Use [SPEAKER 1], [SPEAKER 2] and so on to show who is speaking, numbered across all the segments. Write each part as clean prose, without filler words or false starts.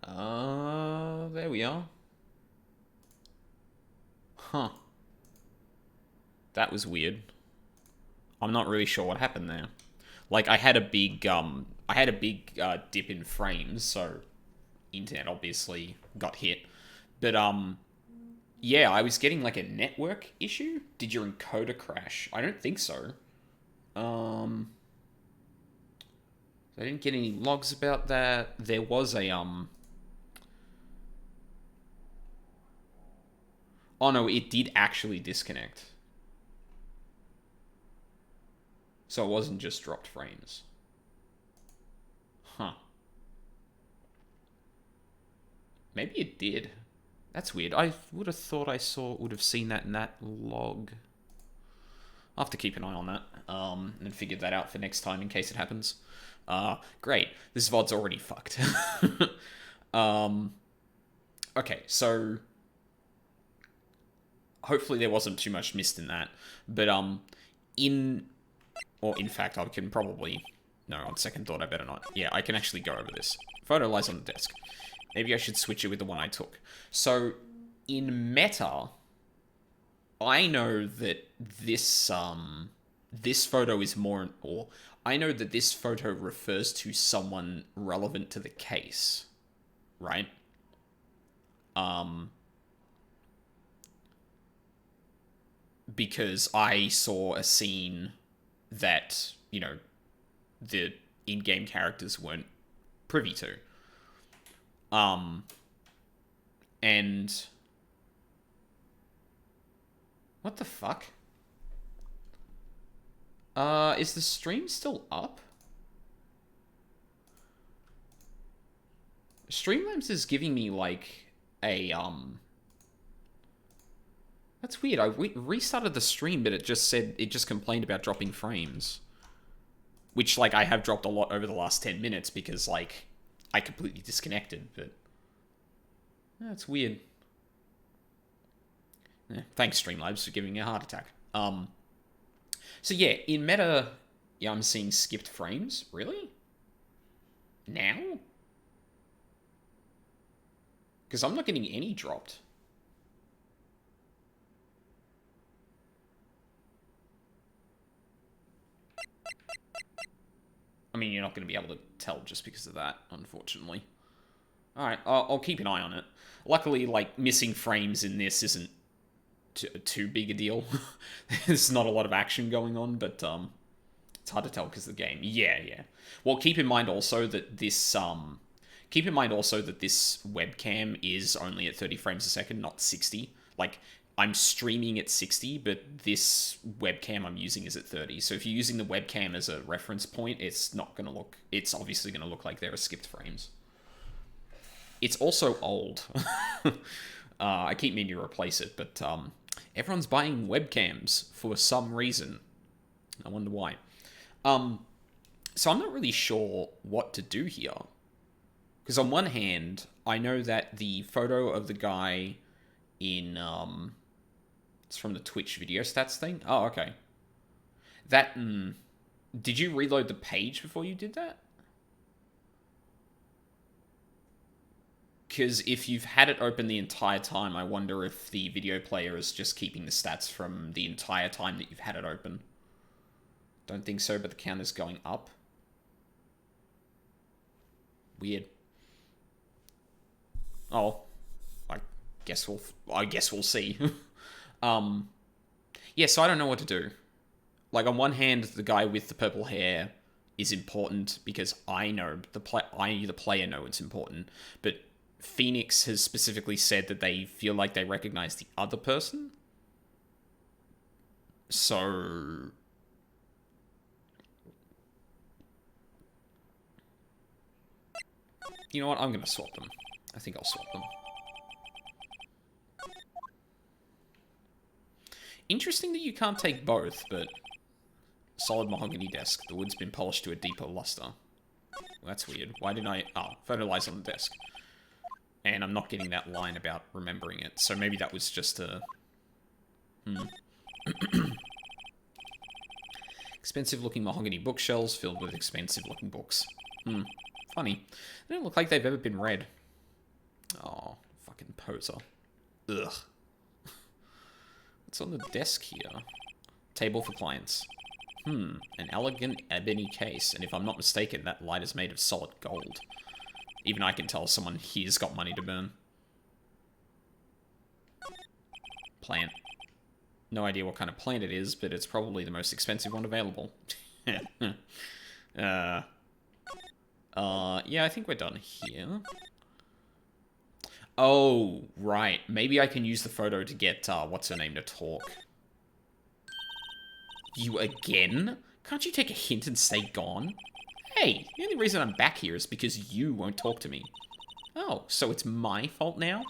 [SPEAKER 1] There we are. Huh. That was weird. I'm not really sure what happened there. Like, I had a big dip in frames, so internet obviously got hit. But, yeah, I was getting like a network issue. Did your encoder crash? I don't think so. Um, I didn't get any logs about that. There was oh no, it did actually disconnect. So it wasn't just dropped frames. Huh. Maybe it did. That's weird. I would have thought would have seen that in that log. I'll have to keep an eye on that, and figure that out for next time in case it happens. Great. This VOD's already fucked. um, okay, so hopefully there wasn't too much missed in that. But, in, or in fact, I can probably, no, on second thought, I better not. Yeah, I can actually go over this. Photo lies on the desk. Maybe I should switch it with the one I took. So, in meta, I know that this photo is more, or I know that this photo refers to someone relevant to the case, right? Um, because I saw a scene that, the in-game characters weren't privy to. Um, and what the fuck? Is the stream still up? Streamlabs is giving me like a That's weird. I restarted the stream, but it just complained about dropping frames, which like I have dropped a lot over the last 10 minutes because like I completely disconnected. But that's weird. Thanks Streamlabs for giving me a heart attack. So yeah, in meta, yeah, I'm seeing skipped frames. Really? Now? Because I'm not getting any dropped. I mean, you're not going to be able to tell just because of that, unfortunately. Alright, I'll keep an eye on it. Luckily, like, missing frames in this isn't too big a deal. There's not a lot of action going on, but, it's hard to tell because of the game. Yeah, yeah. Well, keep in mind also that this, webcam is only at 30 frames a second, not 60. Like, I'm streaming at 60, but this webcam I'm using is at 30. So if you're using the webcam as a reference point, it's obviously going to look like there are skipped frames. It's also old. I keep meaning to replace it, but everyone's buying webcams for some reason. I wonder why. So I'm not really sure what to do here. Because on one hand, I know that the photo of the guy in it's from the Twitch video stats thing. Oh, okay. That did you reload the page before you did that? Because if you've had it open the entire time, I wonder if the video player is just keeping the stats from the entire time that you've had it open. Don't think so, but the counter's going up. Weird. Oh, I I guess we'll see. Yeah, so I don't know what to do. Like on one hand, the guy with the purple hair is important because I know the player know it's important, but Phoenix has specifically said that they feel like they recognize the other person. So you know what? I'm gonna swap them. I think I'll swap them. Interesting that you can't take both, but solid mahogany desk. The wood's been polished to a deeper luster. Well, that's weird. Why didn't I... Oh, photo lies on the desk. And I'm not getting that line about remembering it. So maybe that was just a... Expensive-looking mahogany bookshelves filled with expensive-looking books. Funny. They don't look like they've ever been read. Oh, fucking poser. Ugh. What's on the desk here? Table for clients. An elegant ebony case, and if I'm not mistaken, that light is made of solid gold. Even I can tell someone here's got money to burn. Plant. No idea what kind of plant it is, but it's probably the most expensive one available. Yeah, I think we're done here. Oh, right. Maybe I can use the photo to get, what's her name to talk. You again? Can't you take a hint and stay gone? Hey, the only reason I'm back here is because you won't talk to me. Oh, so it's my fault now?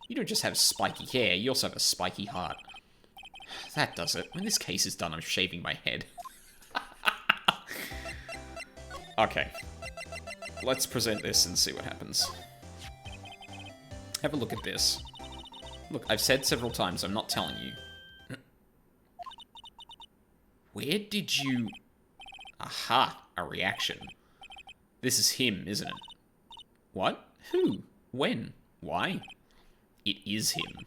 [SPEAKER 1] You don't just have spiky hair, you also have a spiky heart. That does it. When this case is done, I'm shaving my head. Okay. Let's present this and see what happens. Have a look at this. Look, I've said several times, I'm not telling you. Where did you... Aha, a reaction. This is him, isn't it? What? Who? When? Why? It is him.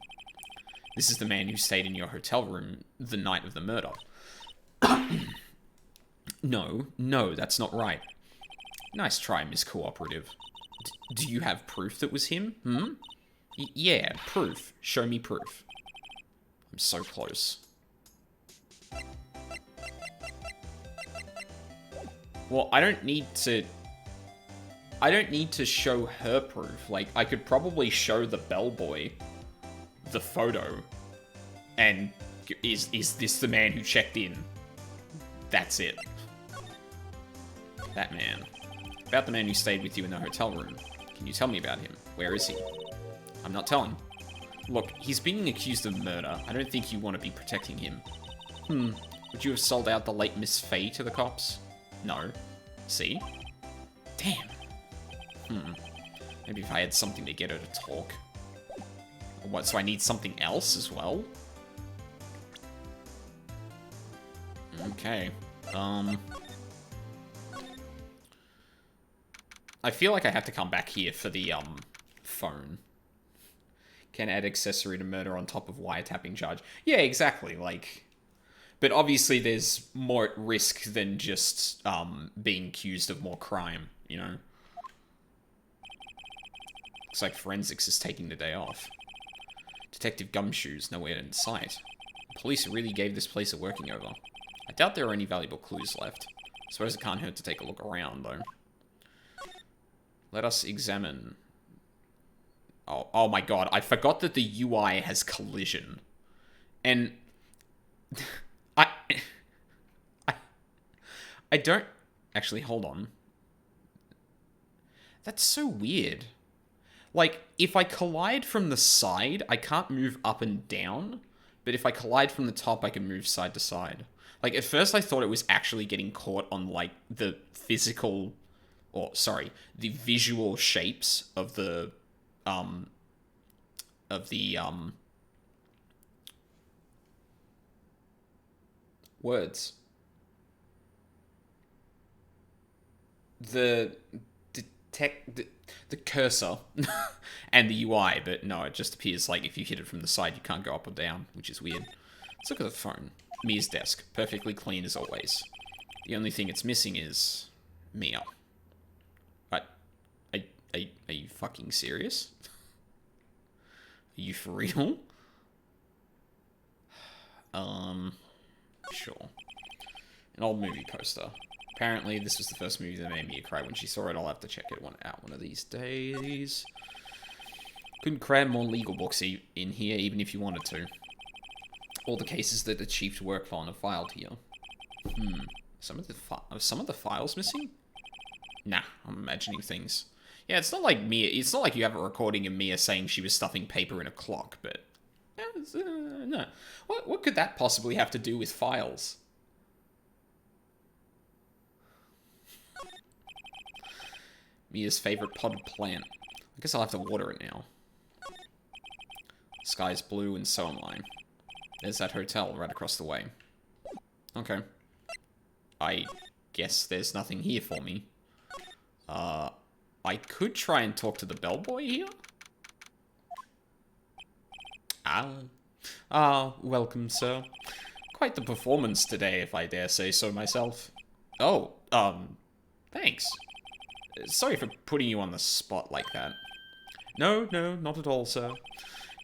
[SPEAKER 1] This is the man who stayed in your hotel room the night of the murder. No, that's not right. Nice try, Miss Cooperative. Do you have proof that was him? Yeah, proof. Show me proof. I'm so close. Well, I don't need to show her proof. Like, I could probably show the bellboy the photo. And is this the man who checked in? That's it. That man. About the man who stayed with you in the hotel room. Can you tell me about him? Where is he? I'm not telling. Look, he's being accused of murder. I don't think you want to be protecting him. Would you have sold out the late Miss Faye to the cops? No. See? Damn. Maybe if I had something to get her to talk. What, so I need something else as well? Okay. I feel like I have to come back here for the, phone. Can add accessory to murder on top of wiretapping charge. Yeah, exactly, like... But obviously there's more at risk than just, being accused of more crime, you know? Looks like forensics is taking the day off. Detective Gumshoe's nowhere in sight. Police really gave this place a working over. I doubt there are any valuable clues left. Suppose it can't hurt to take a look around, though. Let us examine... Oh my god, I forgot that the UI has collision. And... I don't... Actually, hold on. That's so weird. Like, if I collide from the side, I can't move up and down. But if I collide from the top, I can move side to side. Like, at first I thought it was actually getting caught on, like, the physical... Or, sorry, the visual shapes of the... words. The cursor and the UI, but no, it just appears like if you hit it from the side, you can't go up or down, which is weird. Let's look at the phone. Mia's desk, perfectly clean as always. The only thing it's missing is Mia. Are you fucking serious? Are you for real? Sure. An old movie poster. Apparently, this was the first movie that made Mia cry when she saw it. I'll have to check it out one of these days. Couldn't cram more legal books in here, even if you wanted to. All the cases that the chief's worked on are filed here. Some of the files missing? Nah, I'm imagining things. Yeah, it's not like Mia. It's not like you have a recording of Mia saying she was stuffing paper in a clock, but no. What could that possibly have to do with files? Mia's favorite potted plant. I guess I'll have to water it now. Sky's blue and so am I. There's that hotel right across the way. Okay. I guess there's nothing here for me. I could try and talk to the bellboy here. Welcome, sir. Quite the performance today, if I dare say so myself. Oh, thanks. Sorry for putting you on the spot like that. No, not at all, sir.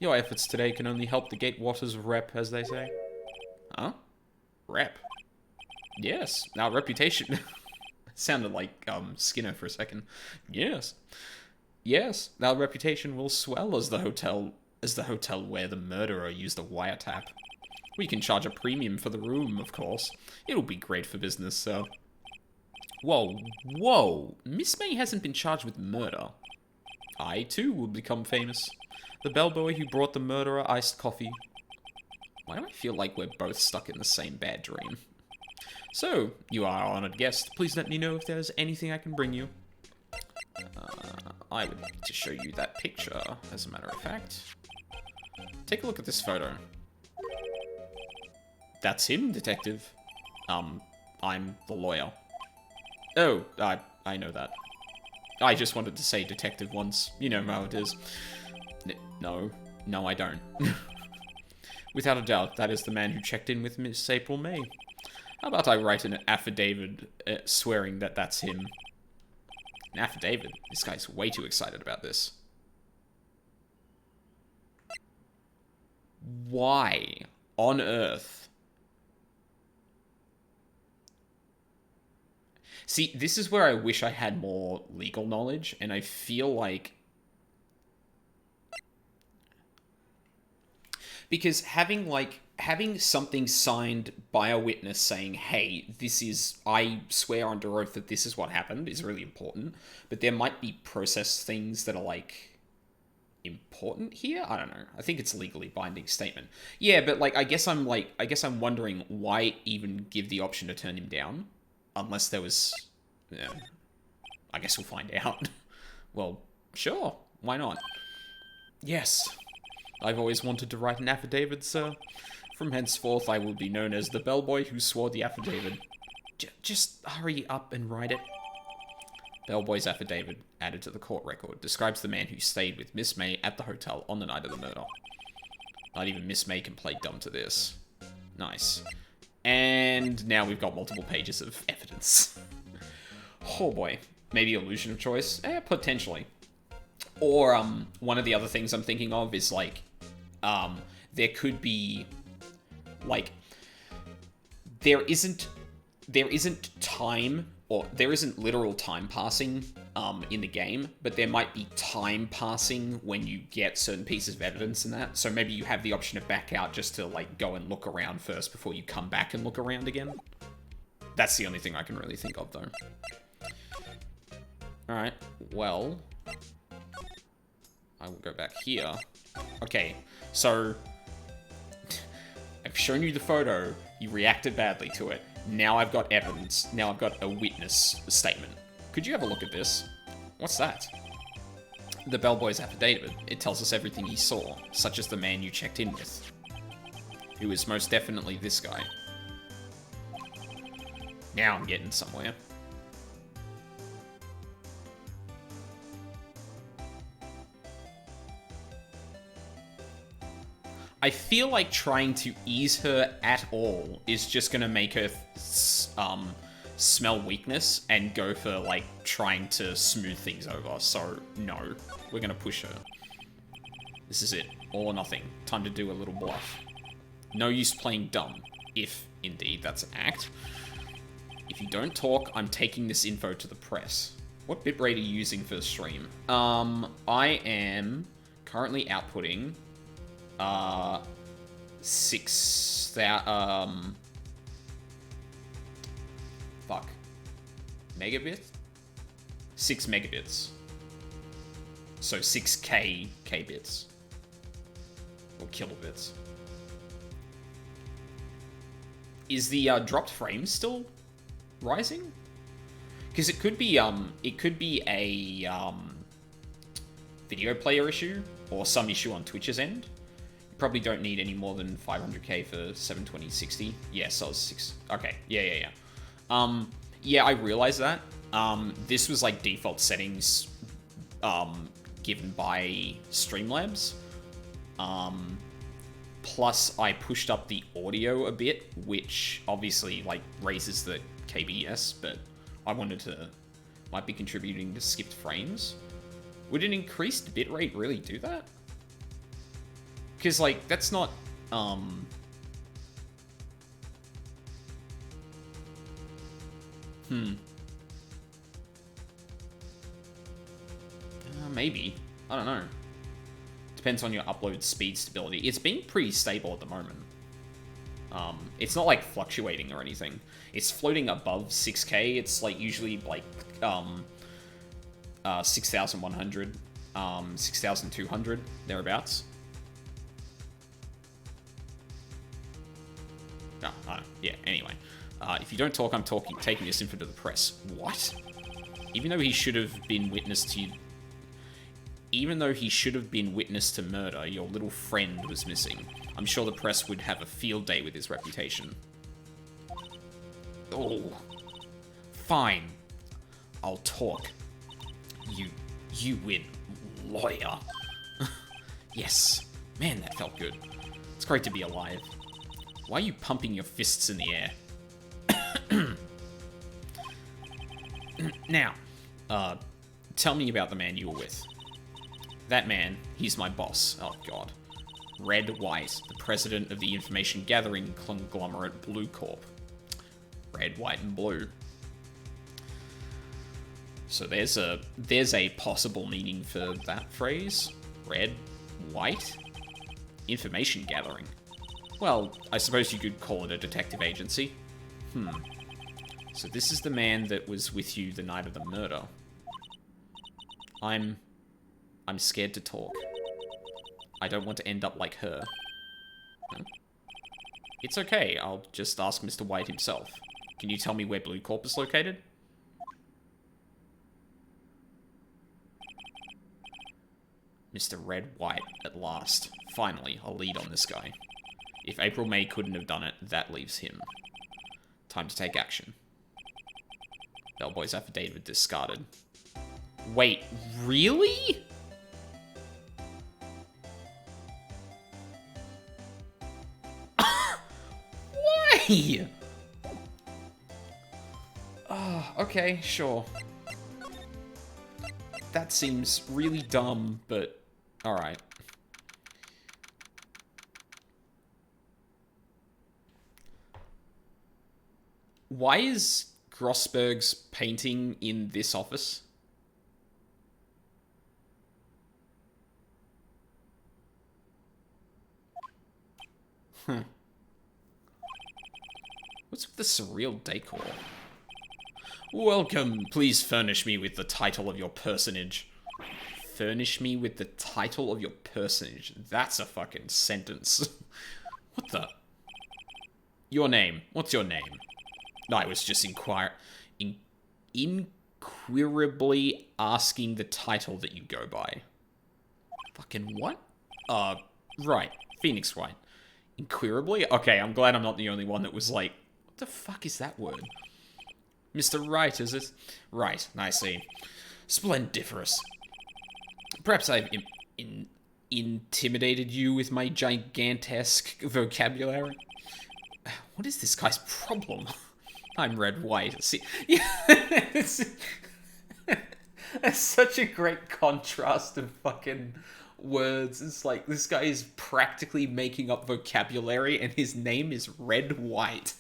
[SPEAKER 1] Your efforts today can only help the Gatewaters rep, as they say. Huh? Rep? Yes, our reputation... Sounded like, Skinner for a second. Yes. Yes, our reputation will swell as the hotel where the murderer used a wiretap. We can charge a premium for the room, of course. It'll be great for business, sir. Whoa. Miss May hasn't been charged with murder. I, too, will become famous. The bellboy who brought the murderer iced coffee. Why do I feel like we're both stuck in the same bad dream? So, you are our honored guest. Please let me know if there's anything I can bring you. I would like to show you that picture, as a matter of fact. Take a look at this photo. That's him, detective. I'm the lawyer. Oh, I know that. I just wanted to say detective once. You know how it is. No, I don't. Without a doubt, that is the man who checked in with Miss April May. How about I write an affidavit swearing that that's him? An affidavit? This guy's way too excited about this. Why on earth? See, this is where I wish I had more legal knowledge, and I feel like... Because having something signed by a witness saying, hey, I swear under oath that this is what happened is really important. But there might be process things that are, important here? I don't know. I think it's a legally binding statement. Yeah, but, I guess I'm wondering why even give the option to turn him down? Unless there was... I guess we'll find out. Well, sure. Why not? Yes. I've always wanted to write an affidavit, sir. From henceforth, I will be known as the bellboy who swore the affidavit. Just hurry up and write it. Bellboy's affidavit, added to the court record, describes the man who stayed with Miss May at the hotel on the night of the murder. Not even Miss May can play dumb to this. Nice. And now we've got multiple pages of evidence. Oh boy. Maybe illusion of choice? Potentially. Or, one of the other things I'm thinking of is, there could be, there isn't time, or there isn't literal time passing, in the game, but there might be time passing when you get certain pieces of evidence in that. So maybe you have the option to back out just to, go and look around first before you come back and look around again. That's the only thing I can really think of, though. Alright, well... I will go back here. Okay, so... I've shown you the photo, you reacted badly to it. Now I've got evidence. Now I've got a witness statement. Could you have a look at this? What's that? The bellboy's affidavit. It tells us everything he saw, such as the man you checked in with. Who is most definitely this guy. Now I'm getting somewhere. I feel like trying to ease her at all is just gonna make her smell weakness and go for, trying to smooth things over. So, no. We're gonna push her. This is it. All or nothing. Time to do a little bluff. No use playing dumb. If, indeed, that's an act. If you don't talk, I'm taking this info to the press. What bitrate are you using for the stream? I am currently outputting... 6,000, fuck. Megabit? 6 megabits. So 6k bits. Or kilobits. Is the, dropped frame still rising? Because it could be a, video player issue, or some issue on Twitch's end. Probably don't need any more than 500k for 720/60. Yeah, so it's 6. Okay, yeah. Yeah, I realized that. This was default settings given by Streamlabs. Plus, I pushed up the audio a bit, which obviously, like, raises the KBS, but I wanted to... Might be contributing to skipped frames. Would an increased bitrate really do that? Because, like, that's not, maybe. I don't know. Depends on your upload speed stability. It's been pretty stable at the moment. It's not, like, fluctuating or anything. It's floating above 6K. It's, like, usually, like, 6,100, 6,200, thereabouts. No, yeah, anyway. If you don't talk, I'm taking this info to the press. What? Even though he should have been witness to... Even though he should have been witness to murder, your little friend was missing. I'm sure the press would have a field day with his reputation. Oh. Fine. I'll talk. You win, lawyer. Yes. Man, that felt good. It's great to be alive. Why are you pumping your fists in the air? Now, tell me about the man you were with. That man, he's my boss. Oh, God. Red White, the president of the information gathering conglomerate Blue Corp. Red, white, and blue. So there's a possible meaning for that phrase. Red, white, information gathering. Well, I suppose you could call it a detective agency. So this is the man that was with you the night of the murder. I'm scared to talk. I don't want to end up like her. Huh? It's okay, I'll just ask Mr. White himself. Can you tell me where Blue Corp is located? Mr. Red White, at last. Finally, a lead on this guy. If April May couldn't have done it, that leaves him. Time to take action. Bellboy's affidavit discarded. Wait, really? Why? Oh, okay, sure. That seems really dumb, but alright. Why is Grossberg's painting in this office? What's with the surreal decor? Welcome, please furnish me with the title of your personage. Furnish me with the title of your personage. That's a fucking sentence. What the? Your name. What's your name? I was just inquirably asking the title that you go by. Fucking what? Right. Phoenix Wright. Inquirably? Okay, I'm glad I'm not the only one that was like, what the fuck is that word? Mr. Wright, is it? Right, I see. Splendiferous. Perhaps I've intimidated you with my gigantesque vocabulary. What is this guy's problem? I'm Red White. See, yeah, it's such a great contrast of fucking words. It's like this guy is practically making up vocabulary, and his name is Red White.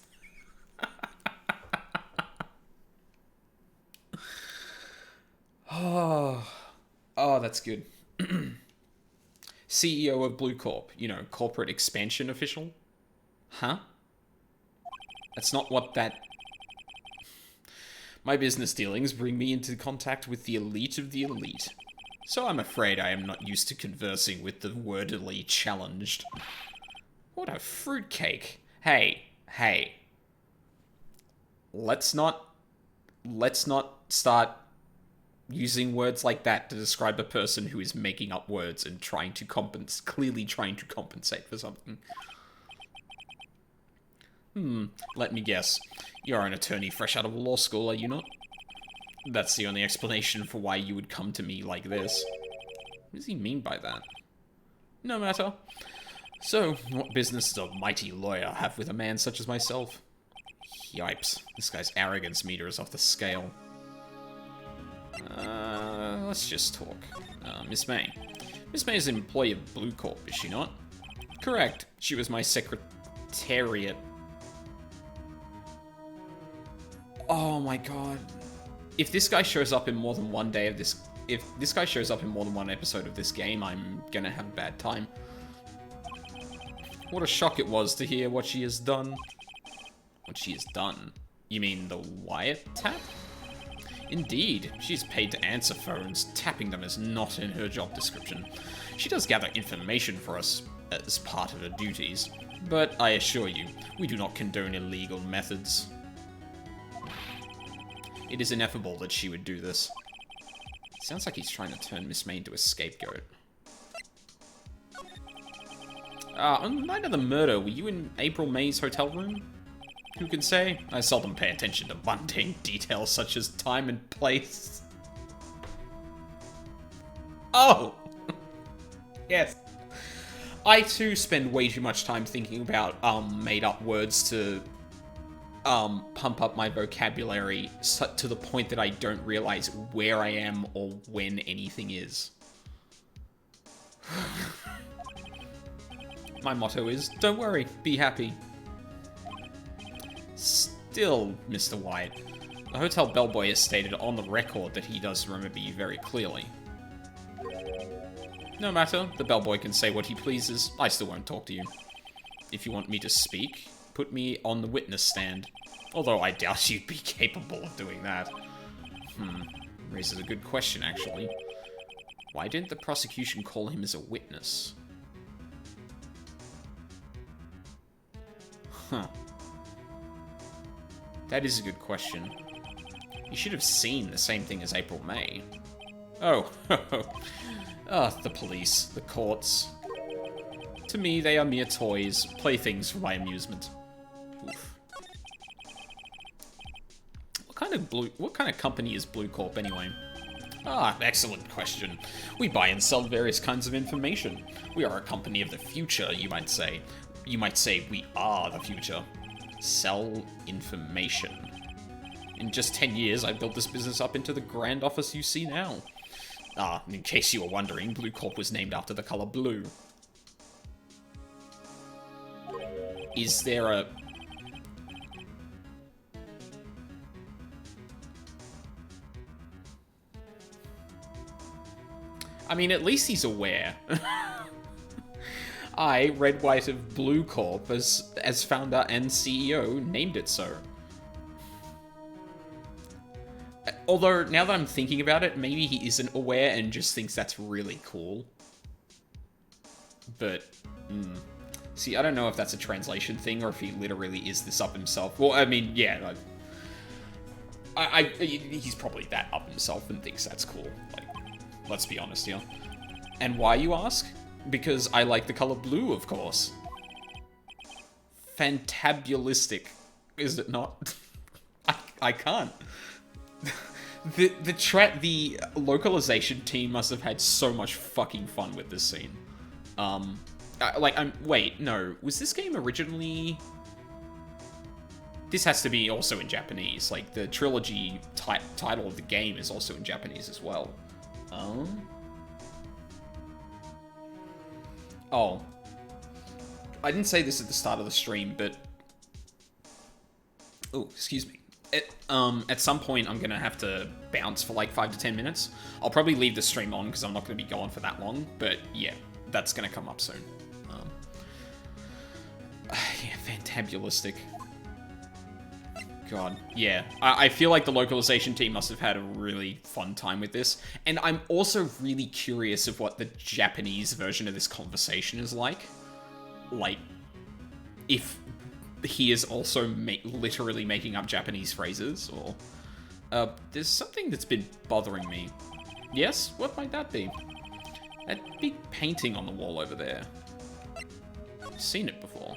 [SPEAKER 1] Oh, that's good. CEO of Blue Corp, you know, corporate expansion official. Huh? That's not what that... My business dealings bring me into contact with the elite of the elite. So I'm afraid I am not used to conversing with the wordily challenged. What a fruitcake. Hey. Let's not start using words like that to describe a person who is making up words and clearly trying to compensate for something. Let me guess. You're an attorney fresh out of law school, are you not? That's the only explanation for why you would come to me like this. What does he mean by that? No matter. So, what business does a mighty lawyer have with a man such as myself? Yipes, this guy's arrogance meter is off the scale. Let's just talk. Miss May. Miss May is an employee of Blue Corp, is she not? Correct. She was my secretariat. Oh my god. If this guy shows up in more than one day of this... If this guy shows up in more than one episode of this game, I'm gonna have a bad time. What a shock it was to hear what she has done. What she has done? You mean the wiretap? Indeed, she's paid to answer phones. Tapping them is not in her job description. She does gather information for us as part of her duties, but I assure you, we do not condone illegal methods. It is ineffable that she would do this. Sounds like he's trying to turn Miss May into a scapegoat. On the night of the murder, were you in April May's hotel room? Who can say? I seldom pay attention to mundane details such as time and place. Oh! Yes. I too spend way too much time thinking about made-up words to pump up my vocabulary to the point that I don't realize where I am or when anything is. My motto is, don't worry, be happy. Still, Mr. White, the hotel bellboy has stated on the record that he does remember you very clearly. No matter, the bellboy can say what he pleases, I still won't talk to you. If you want me to speak, put me on the witness stand. Although I doubt you'd be capable of doing that. Raises a good question, actually. Why didn't the prosecution call him as a witness? Huh. That is a good question. You should have seen the same thing as April May. Oh, the police, the courts. To me, they are mere toys, playthings for my amusement. Oof. What kind of company is Blue Corp anyway? Ah, excellent question. We buy and sell various kinds of information. We are a company of the future, you might say. You might say we are the future. Sell information. In just 10 years, I built this business up into the grand office you see now. Ah, in case you were wondering, Blue Corp was named after the color blue. Is there a... I mean, at least he's aware. I, Red, White of Blue Corp, as founder and CEO, named it so. Although, now that I'm thinking about it, maybe he isn't aware and just thinks that's really cool. But, see, I don't know if that's a translation thing or if he literally is this up himself. Well, I mean, yeah, he's probably that up himself and thinks that's cool. Like, let's be honest here. And why, you ask? Because I like the color blue, of course. Fantabulistic, is it not? I can't. The localization team must have had so much fucking fun with this scene. Wait, no. Was this game originally... This has to be also in Japanese. Like, the trilogy title of the game is also in Japanese as well. Oh. I didn't say this at the start of the stream, but... Oh, excuse me. At some point, I'm gonna have to bounce for like 5 to 10 minutes. I'll probably leave the stream on because I'm not gonna be going for that long, but yeah, that's gonna come up soon. Yeah, fantabulistic. God, yeah. I feel like the localization team must have had a really fun time with this. And I'm also really curious of what the Japanese version of this conversation is like. Like, if he is also literally making up Japanese phrases, or... there's something that's been bothering me. Yes? What might that be? That big painting on the wall over there. I've seen it before.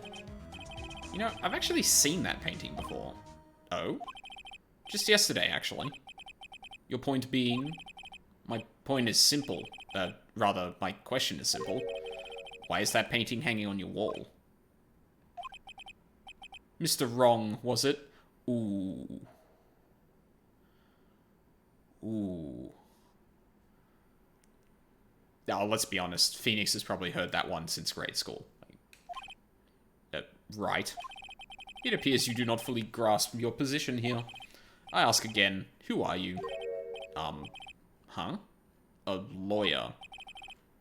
[SPEAKER 1] You know, I've actually seen that painting before. Oh? Just yesterday, actually. Your point being... My point is simple. Rather, my question is simple. Why is that painting hanging on your wall? Mr. Wrong, was it? Ooh. Ooh. Now, let's be honest. Phoenix has probably heard that one since grade school. Right. It appears you do not fully grasp your position here. I ask again, who are you? Huh? A lawyer.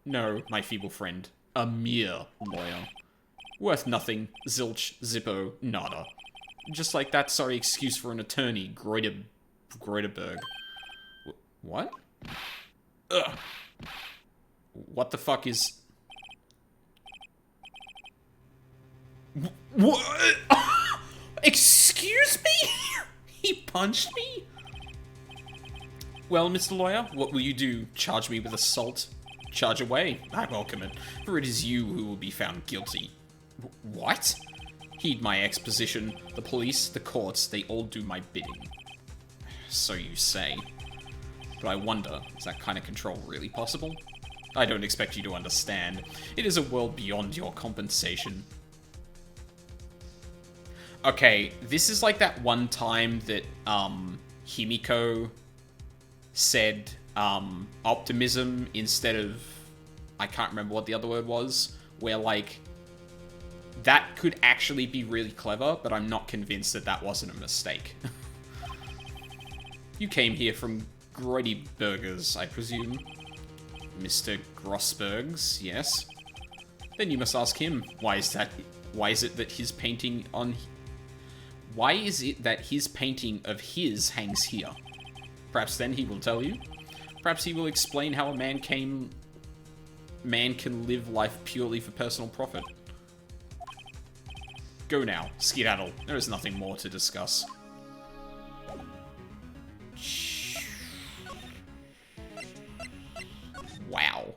[SPEAKER 1] No, my feeble friend. A mere lawyer. Worth nothing. Zilch. Zippo. Nada. Just like that sorry excuse for an attorney. Greuterberg. What? Ugh. What the fuck is... What? Excuse me? He punched me? Well, Mr. Lawyer, what will you do? Charge me with assault? Charge away. I welcome it, for it is you who will be found guilty. What? Heed my exposition. The police, the courts, they all do my bidding. So you say. But I wonder, is that kind of control really possible? I don't expect you to understand. It is a world beyond your compensation. Okay, this is like that one time that, Himiko said, optimism instead of... I can't remember what the other word was. Where, like, that could actually be really clever, but I'm not convinced that that wasn't a mistake. You came here from Grody Burgers, I presume. Mr. Grossberg's, yes. Then you must ask him, why is it that his painting of his hangs here? Perhaps then he will tell you. Perhaps he will explain how a man can live life purely for personal profit. Go now, skedaddle. There is nothing more to discuss. Wow.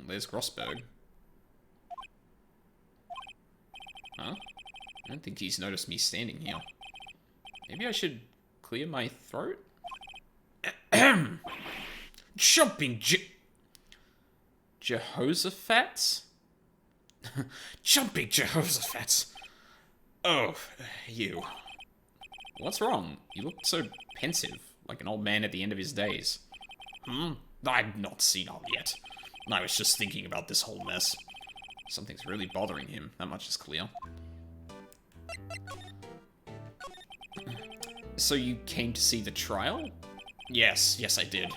[SPEAKER 1] There's Grossberg. Huh? I don't think he's noticed me standing here. Maybe I should clear my throat? Jumping Jehoshaphat? Jumping Jehoshaphat. Oh, you. What's wrong? You look so pensive, like an old man at the end of his days. I'm not senile yet. I was just thinking about this whole mess. Something's really bothering him, that much is clear. So you came to see the trial? Yes, I did.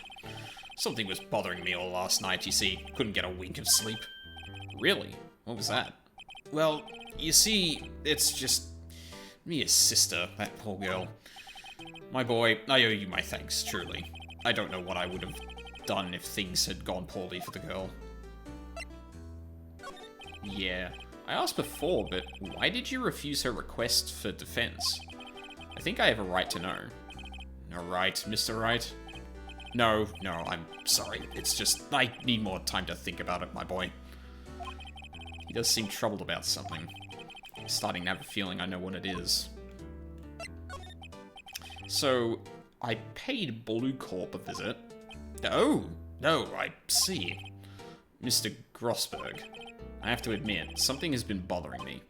[SPEAKER 1] Something was bothering me all last night, you see. Couldn't get a wink of sleep. Really? What was that? Well, you see, it's just... Mia's sister, that poor girl. My boy, I owe you my thanks, truly. I don't know what I would have done if things had gone poorly for the girl. Yeah, I asked before, but why did you refuse her request for defense? I think I have a right to know. No right, Mr. Wright? No, I'm sorry. It's just, I need more time to think about it, my boy. He does seem troubled about something. I'm starting to have a feeling I know what it is. So, I paid Blue Corp a visit. Oh, no, I see. Mr. Grossberg, I have to admit, something has been bothering me.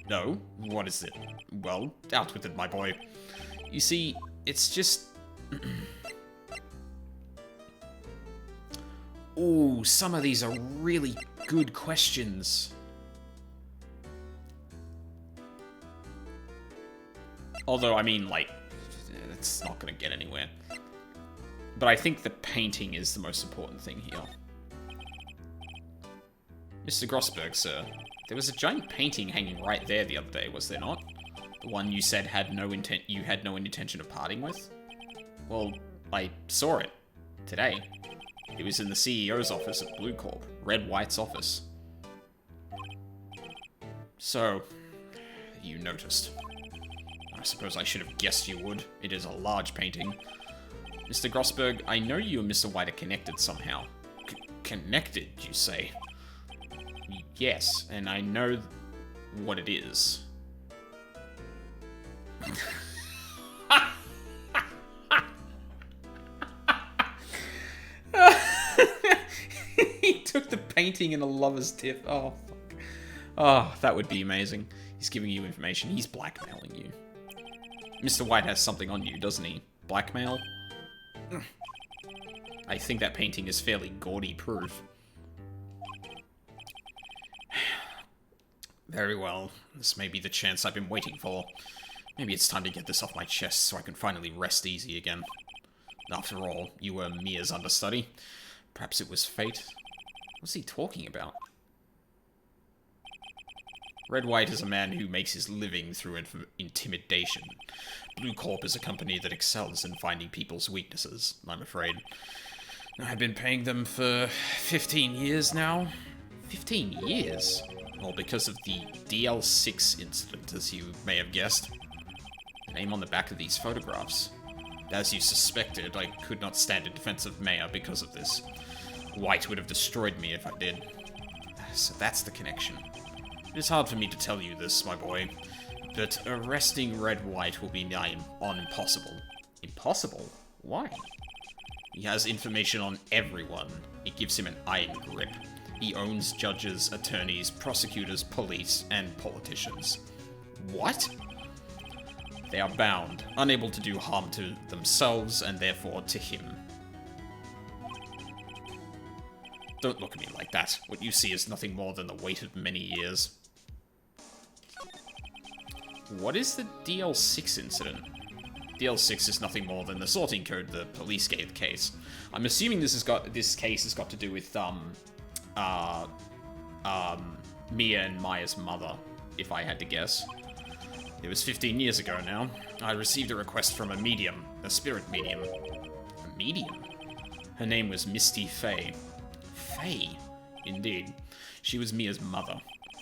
[SPEAKER 1] No? What is it? Well, out with it, my boy. You see, it's just... Ooh, some of these are really good questions. Although, I mean, like, it's not gonna get anywhere. But I think the painting is the most important thing here. Mr. Grossberg, sir, there was a giant painting hanging right there the other day, was there not? The one you said you had no intention of parting with? Well, I saw it today. It was in the CEO's office at Blue Corp, Red White's office. So, you noticed. I suppose I should have guessed you would. It is a large painting. Mr. Grossberg, I know you and Mr. White are connected somehow. Connected, you say? Yes, and I know what it is. He took the painting in a lover's tip. Oh, fuck. Oh, that would be amazing. He's giving you information. He's blackmailing you. Mr. White has something on you, doesn't he? Blackmail? I think that painting is fairly gaudy proof. Very well. This may be the chance I've been waiting for. Maybe it's time to get this off my chest so I can finally rest easy again. After all, you were Mia's understudy. Perhaps it was fate. What's he talking about? Red White is a man who makes his living through intimidation. Blue Corp is a company that excels in finding people's weaknesses, I'm afraid. I've been paying them for 15 years now. 15 years? Well, because of the DL6 incident, as you may have guessed. The name on the back of these photographs. As you suspected, I could not stand in defense of Maya because of this. White would have destroyed me if I did. So that's the connection. It is hard for me to tell you this, my boy, but arresting Red White will be nigh on impossible. Impossible? Why? He has information on everyone. It gives him an iron grip. He owns judges, attorneys, prosecutors, police, and politicians. What? They are bound, unable to do harm to themselves, and therefore to him. Don't look at me like that. What you see is nothing more than the weight of many years. What is the DL6 incident? DL6 is nothing more than the sorting code the police gave the case. I'm assuming this case has got to do with Mia and Maya's mother, if I had to guess. It was 15 years ago now. I received a request from a medium, a spirit medium. A medium? Her name was Misty Fay. Fay? Indeed. She was Mia's mother.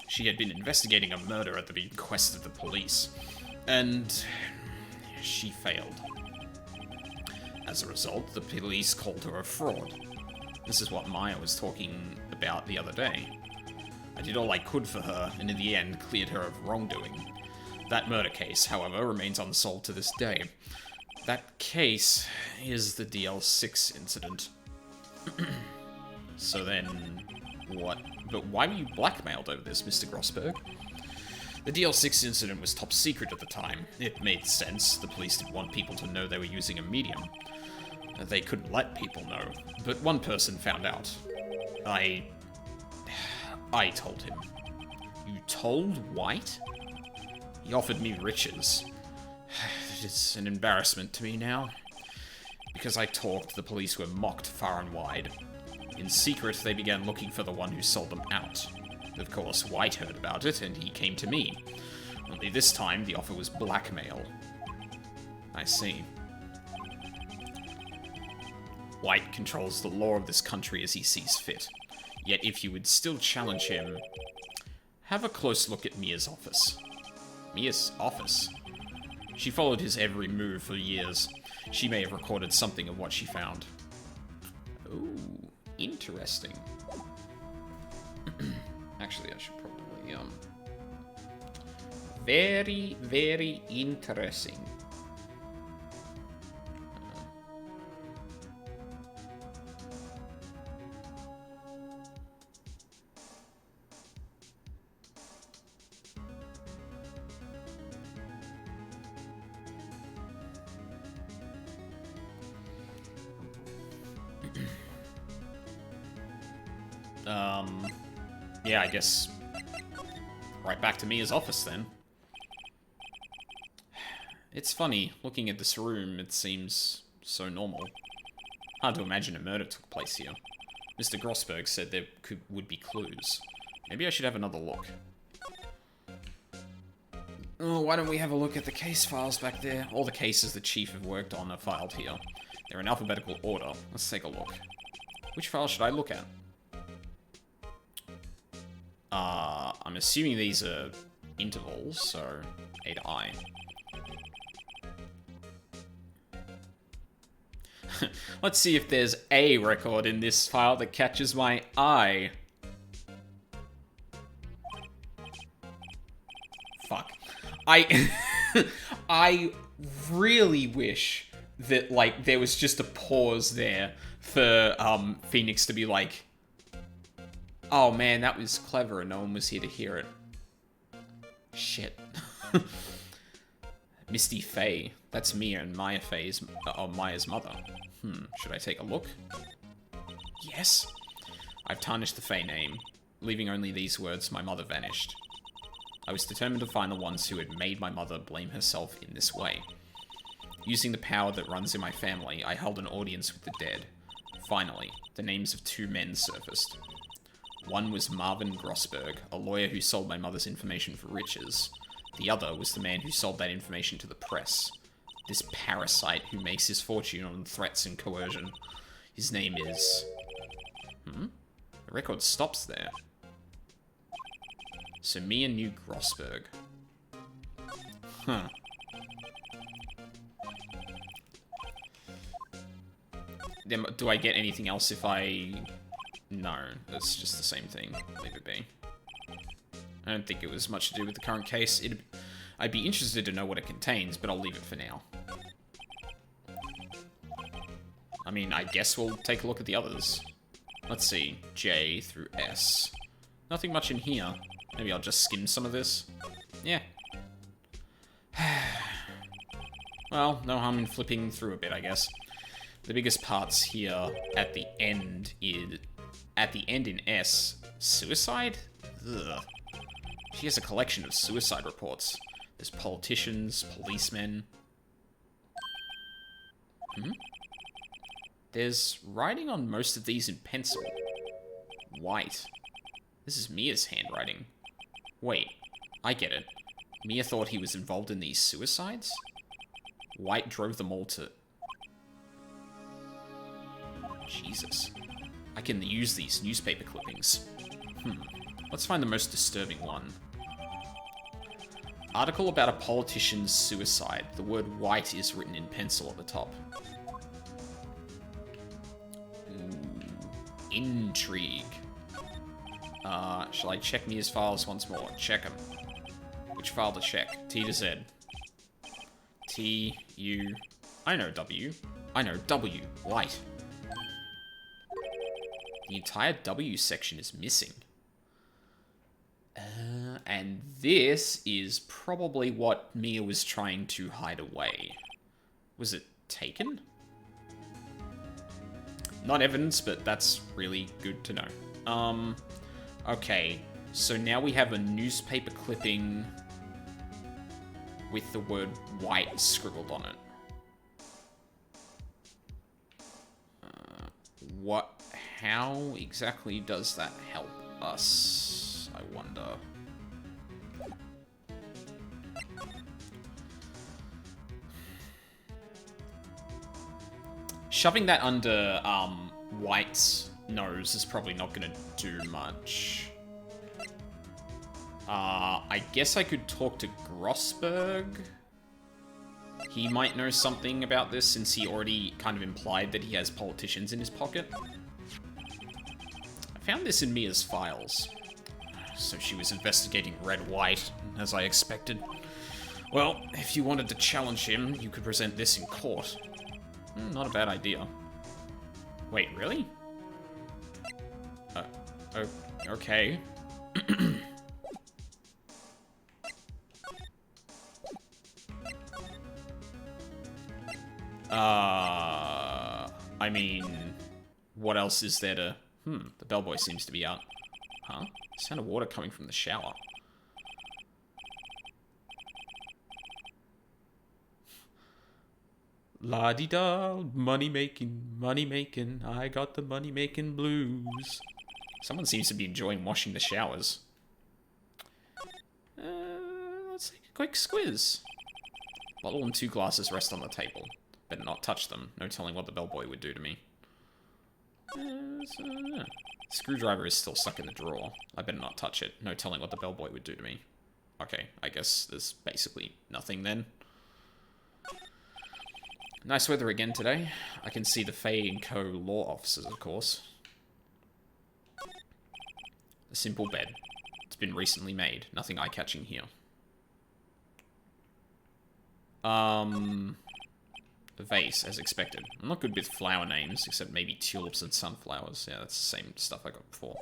[SPEAKER 1] She had been investigating a murder at the bequest of the police, and she failed. As a result, the police called her a fraud. This is what Maya was talking about the other day. I did all I could for her, and in the end cleared her of wrongdoing. That murder case, however, remains unsolved to this day. That case is the DL6 incident. So then, what? But why were you blackmailed over this, Mr. Grossberg? The DL6 incident was top secret at the time. It made sense. The police didn't want people to know they were using a medium. They couldn't let people know. But one person found out. I told him. You told White? He offered me riches. It's an embarrassment to me now. Because I talked, the police were mocked far and wide. In secret, they began looking for the one who sold them out. Of course, White heard about it, and he came to me. Only this time, the offer was blackmail. I see. White controls the law of this country as he sees fit. Yet if you would still challenge him, have a close look at Mia's office. Mia's office? She followed his every move for years. She may have recorded something of what she found. Ooh, interesting. Actually, I should probably, very, very interesting. Yeah, I guess right back to Mia's office then. It's funny, looking at this room, it seems so normal. Hard to imagine a murder took place here. Mr. Grossberg said there would be clues. Maybe I should have another look. Oh, why don't we have a look at the case files back there? All the cases the chief have worked on are filed here. They're in alphabetical order. Let's take a look. Which file should I look at? I'm assuming these are intervals, so A to I. Let's see if there's a record in this file that catches my eye. Fuck. I really wish that, like, there was just a pause there for, Phoenix to be like, Oh man, that was clever and no one was here to hear it. Shit. Misty Faye. That's Mia and Maya Faye's, Maya's mother. Should I take a look? Yes. I've tarnished the Faye name, leaving only these words, my mother vanished. I was determined to find the ones who had made my mother blame herself in this way. Using the power that runs in my family, I held an audience with the dead. Finally, the names of 2 men surfaced. One was Marvin Grossberg, a lawyer who sold my mother's information for riches. The other was the man who sold that information to the press. This parasite who makes his fortune on threats and coercion. His name is... The record stops there. So Mia knew Grossberg. Huh. Then, do I get anything else if I... No, that's just the same thing. Leave it be. I don't think it was much to do with the current case. I'd be interested to know what it contains, but I'll leave it for now. I mean, I guess we'll take a look at the others. Let's see. J through S. Nothing much in here. Maybe I'll just skim some of this. Yeah. Well, no harm in flipping through a bit, I guess. The biggest parts here at the end is... At the end in S, suicide? Ugh. She has a collection of suicide reports. There's politicians, policemen. There's writing on most of these in pencil. White. This is Mia's handwriting. Wait, I get it. Mia thought he was involved in these suicides? White drove them all to... Jesus. I can use these newspaper clippings. Let's find the most disturbing one. Article about a politician's suicide. The word white is written in pencil at the top. Intrigue. Shall I check Mia's files once more? Check them. Which file to check? T to Z. T, U... I know W. I know W. White. The entire W section is missing. And this is probably what Mia was trying to hide away. Was it taken? Not evidence, but that's really good to know. Okay, so now we have a newspaper clipping with the word white scribbled on it. How exactly does that help us, I wonder? Shoving that under White's nose is probably not going to do much. I guess I could talk to Grossberg. He might know something about this since he already kind of implied that he has politicians in his pocket. I found this in Mia's files. So she was investigating Red White, as I expected. Well, if you wanted to challenge him, you could present this in court. Not a bad idea. Wait, really? Okay. I mean, what else is there to... the bellboy seems to be out. Huh? Sound of water coming from the shower. La-di-da, money-making, I got the money-making blues. Someone seems to be enjoying washing the showers. Let's take a quick squiz. Bottle and 2 glasses rest on the table. Better not touch them. No telling what the bellboy would do to me. Screwdriver is still stuck in the drawer. I better not touch it. No telling what the bellboy would do to me. Okay, I guess there's basically nothing then. Nice weather again today. I can see the Faye & Co. law offices, of course. A simple bed. It's been recently made. Nothing eye-catching here. The vase, as expected. I'm not good with flower names, except maybe tulips and sunflowers. Yeah, that's the same stuff I got before.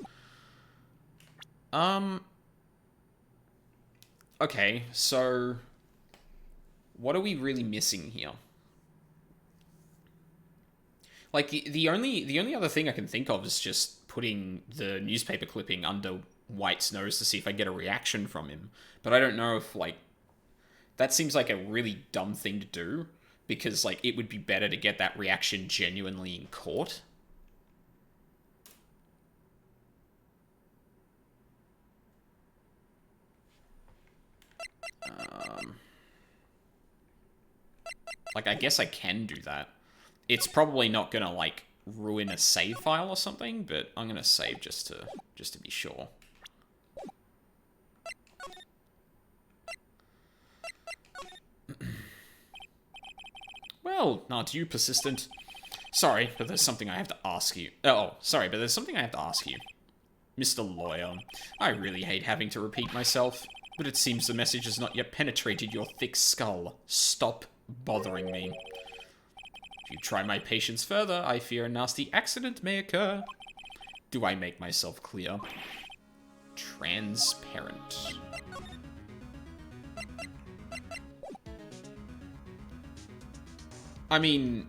[SPEAKER 1] Um, okay, so what are we really missing here? Like the only other thing I can think of is just putting the newspaper clipping under White's nose to see if I get a reaction from him. But I don't know if like that seems like a really dumb thing to do because like it would be better to get that reaction genuinely in court. Like I guess I can do that. It's probably not gonna like ruin a save file or something, but I'm gonna save just to be sure. Well, not you, persistent. Sorry, but there's something I have to ask you. Oh, sorry, but there's something I have to ask you. Mr. Lawyer, I really hate having to repeat myself, but it seems the message has not yet penetrated your thick skull. Stop bothering me. If you try my patience further, I fear a nasty accident may occur. Do I make myself clear? Transparent. I mean...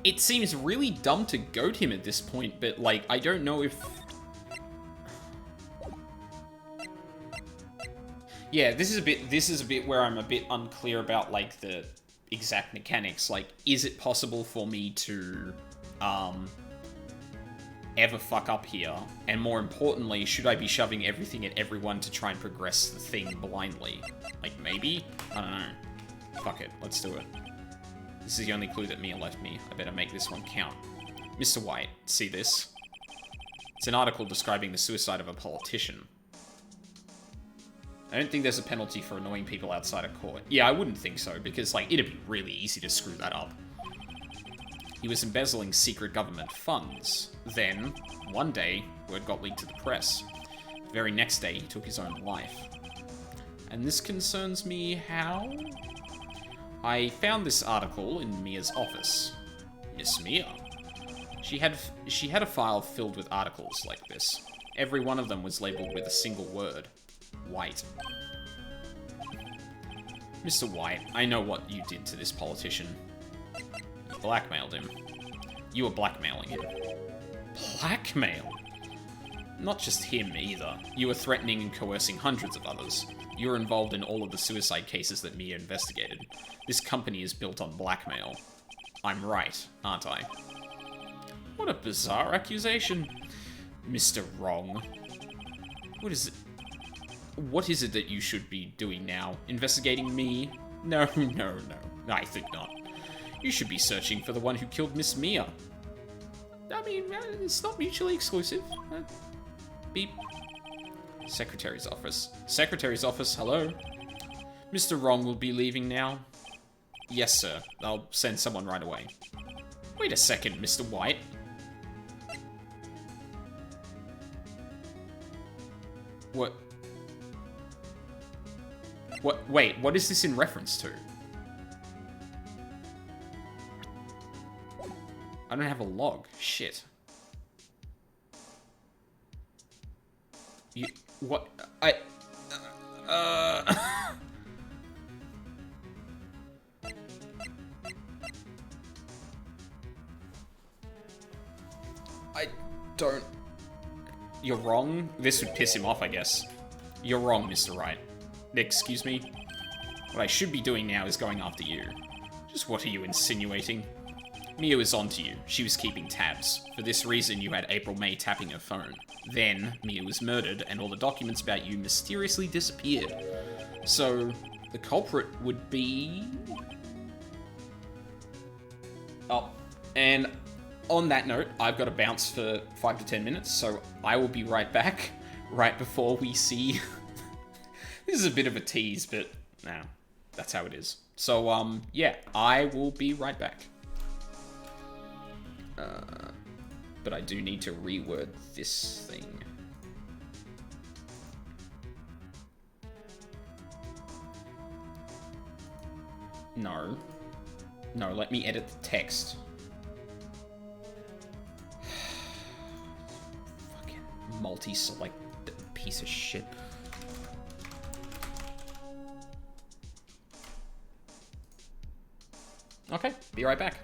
[SPEAKER 1] It seems really dumb to goad him at this point, but, like, I don't know if... Yeah, this is a bit where I'm a bit unclear about, like, the exact mechanics. Like, is it possible for me to, ever fuck up here? And more importantly, should I be shoving everything at everyone to try and progress the thing blindly? Like, maybe? I don't know. Fuck it, let's do it. This is the only clue that Mia left me. I better make this one count. Mr. White, see this? It's an article describing the suicide of a politician. I don't think there's a penalty for annoying people outside of court. Yeah, I wouldn't think so, because, like, it'd be really easy to screw that up. He was embezzling secret government funds. Then, one day, word got leaked to the press. The very next day, he took his own life. And this concerns me how? I found this article in Mia's office. Miss Mia. She had a file filled with articles like this. Every one of them was labeled with a single word. White. Mr. White, I know what you did to this politician. You blackmailed him. You were blackmailing him. Blackmail? Not just him, either. You were threatening and coercing hundreds of others. You were involved in all of the suicide cases that Mia investigated. This company is built on blackmail. I'm right, aren't I? What a bizarre accusation. Mr. Wrong. What is it? What is it that you should be doing now? Investigating me? No, no, no. I think not. You should be searching for the one who killed Miss Mia. I mean, it's not mutually exclusive. Beep. Secretary's office. Secretary's office, hello? Mr. Wrong will be leaving now. Yes, sir. I'll send someone right away. Wait a second, Mr. White. What? What? Wait, what is this in reference to? I don't have a log. Shit. You... What? I don't... You're wrong? This would piss him off, I guess. You're wrong, Mr. Wright. Excuse me? What I should be doing now is going after you. Just what are you insinuating? Mia was onto you. She was keeping tabs. For this reason, you had April May tapping her phone. Then, Mia was murdered, and all the documents about you mysteriously disappeared. So, the culprit would be... Oh, and on that note, I've got to bounce for 5 to 10 minutes, so I will be right back, right before we see... This is a bit of a tease, but, nah, that's how it is. So, yeah, I will be right back. But I do need to reword this thing. No. No, let me edit the text. multi-select piece of shit. Okay, be right back.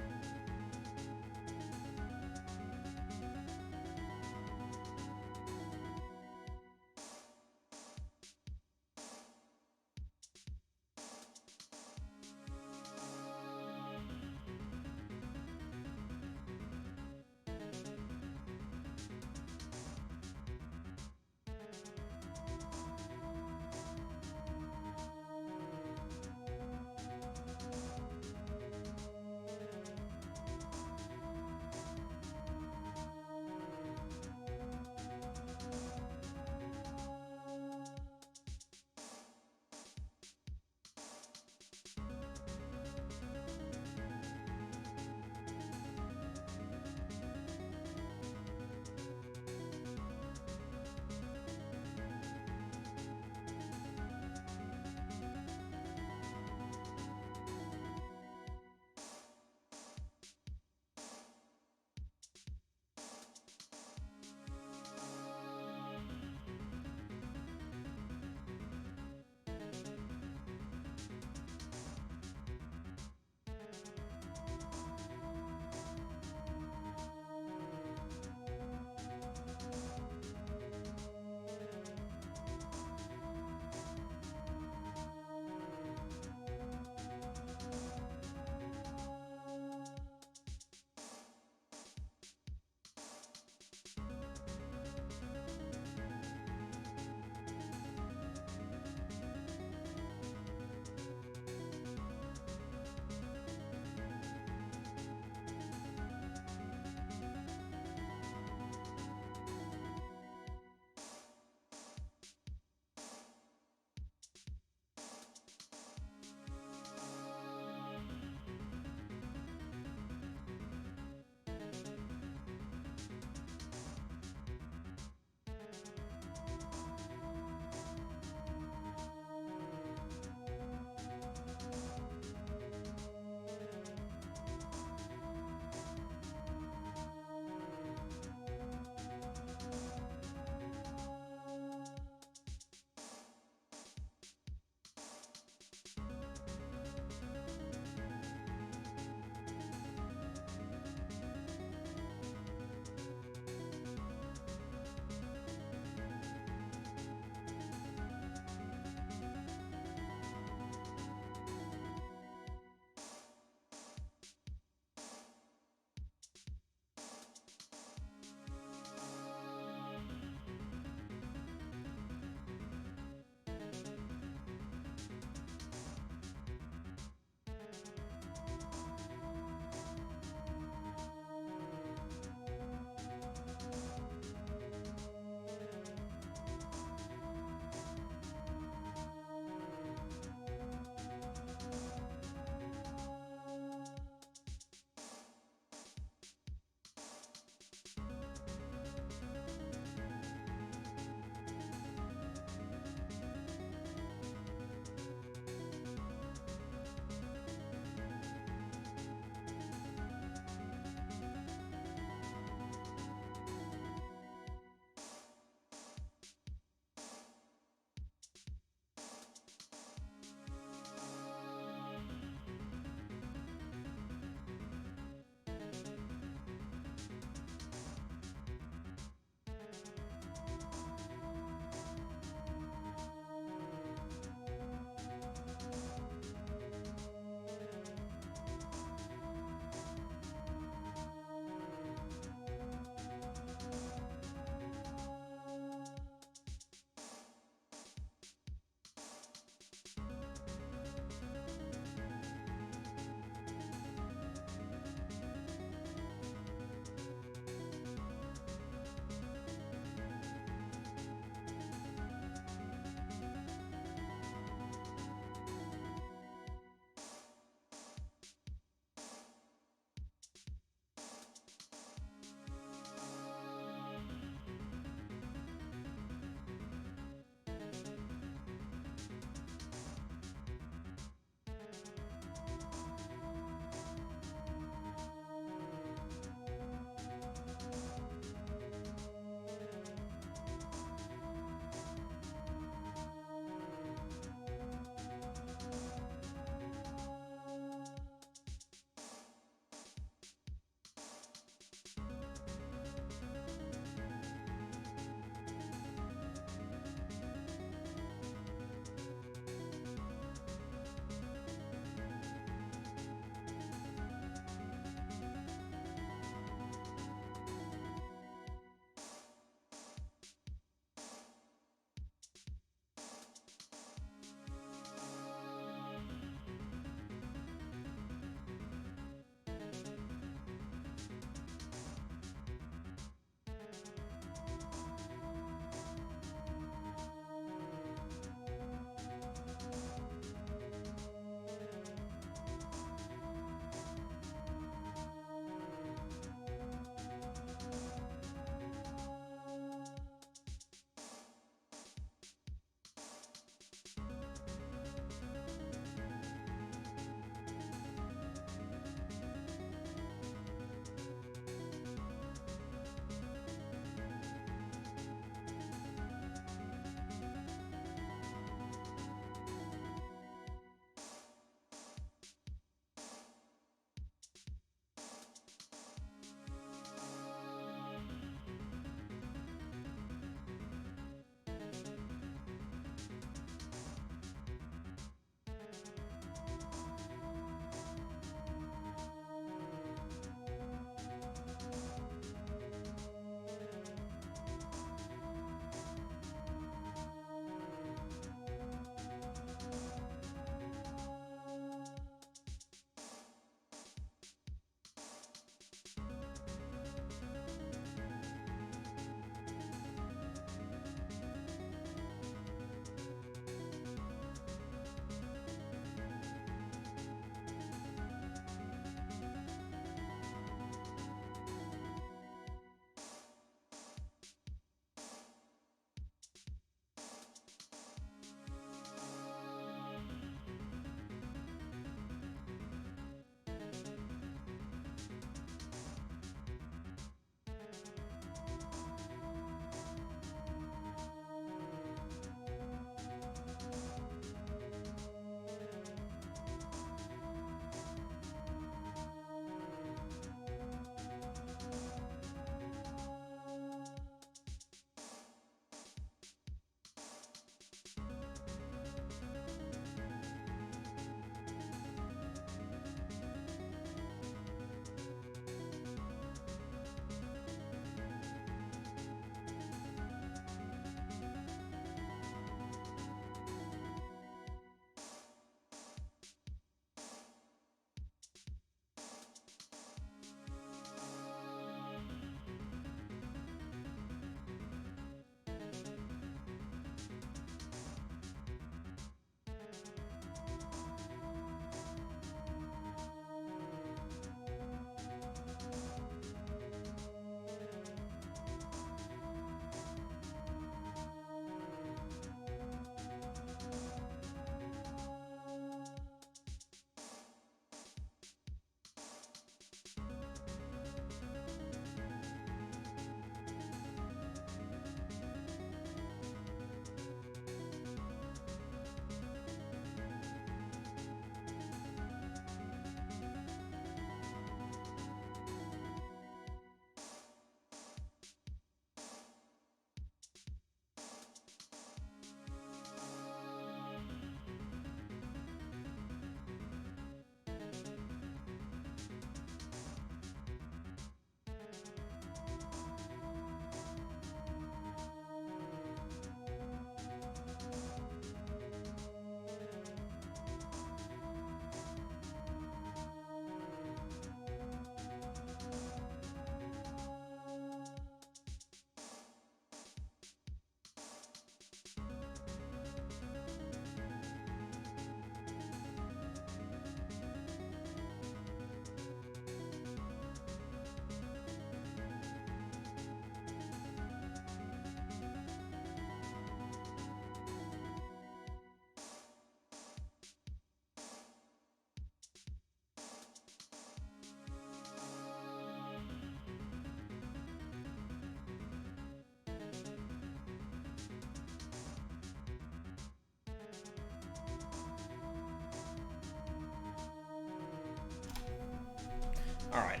[SPEAKER 1] Alright.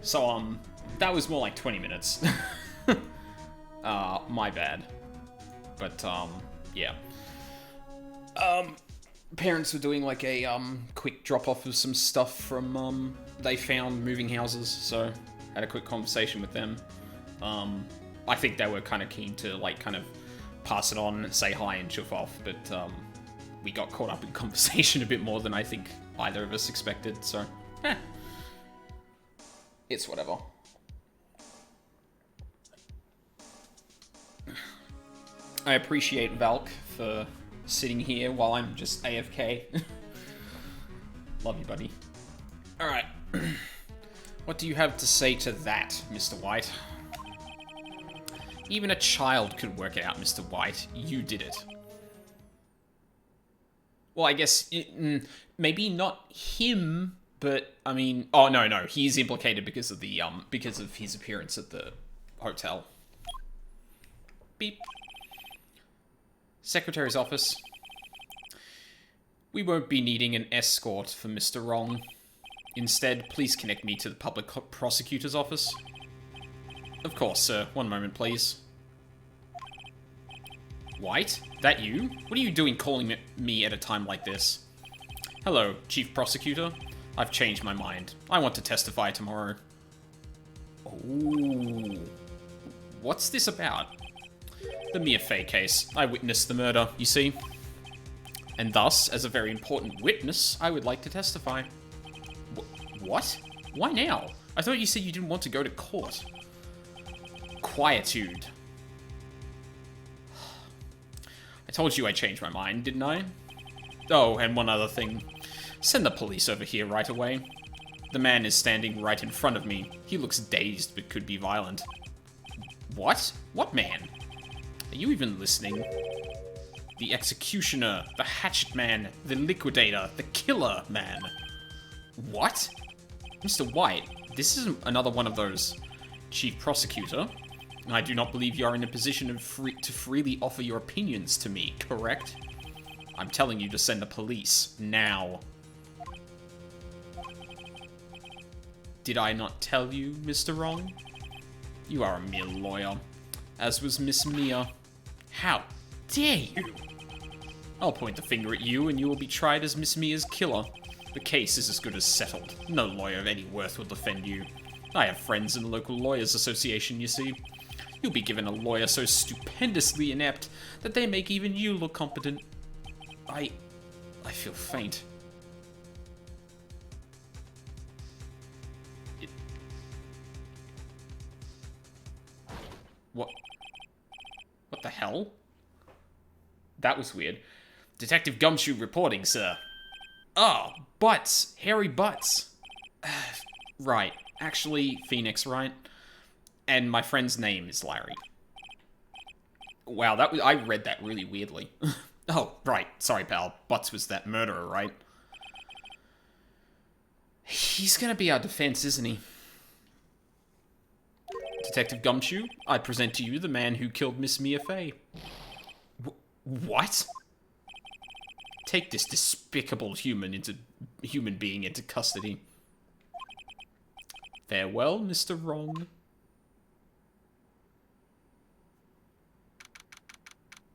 [SPEAKER 1] So, that was more like 20 minutes. My bad. But, yeah. Parents were doing like a, quick drop-off of some stuff from, they found moving houses, so had a quick conversation with them. I think they were kind of keen to, like, kind of pass it on, say hi and chuff off, but, we got caught up in conversation a bit more than I think either of us expected, so, it's whatever. I appreciate Valk for sitting here while I'm just AFK. Love you, buddy. Alright. What do you have to say to that, Mr. White? Even a child could work it out, Mr. White. You did it. Well, I guess, maybe not him, but, I mean... Oh, no, he's implicated because of the, because of his appearance at the hotel. Beep. Secretary's office. We won't be needing an escort for Mr. Wrong. Instead, please connect me to the public prosecutor's office. Of course, sir. One moment, please. White? That you? What are you doing calling me at a time like this? Hello, Chief Prosecutor. I've changed my mind. I want to testify tomorrow. Ooh. What's this about? The Mia Fey case. I witnessed the murder, you see. And thus, as a very important witness, I would like to testify. What? Why now? I thought you said you didn't want to go to court. Quietude. I told you I changed my mind, didn't I? Oh, and one other thing. Send the police over here right away. The man is standing right in front of me. He looks dazed, but could be violent. What? What man? Are you even listening? The executioner, the hatchet man, the liquidator, the killer man. What? Mr. White, this is another one of those. Chief Prosecutor, I do not believe you are in a position of to freely offer your opinions to me, correct? I'm telling you to send the police, now. Did I not tell you, Mr. Wrong? You are a mere lawyer, as was Miss Mia. How dare you? I'll point the finger at you and you will be tried as Miss Mia's killer. The case is as good as settled. No lawyer of any worth will defend you. I have friends in the local lawyers association, you see. You'll be given a lawyer so stupendously inept that they make even you look competent. I feel faint. What the hell? That was weird. Detective Gumshoe reporting, sir. Oh, Butts. Hairy Butts. Right. Actually, Phoenix, right? And my friend's name is Larry. Wow, I read that really weirdly. Oh, right. Sorry, pal. Butts was that murderer, right? He's gonna be our defense, isn't he? Detective Gumshoe, I present to you the man who killed Miss Mia Fey. What? Take this despicable human being into custody. Farewell, Mr. Wrong.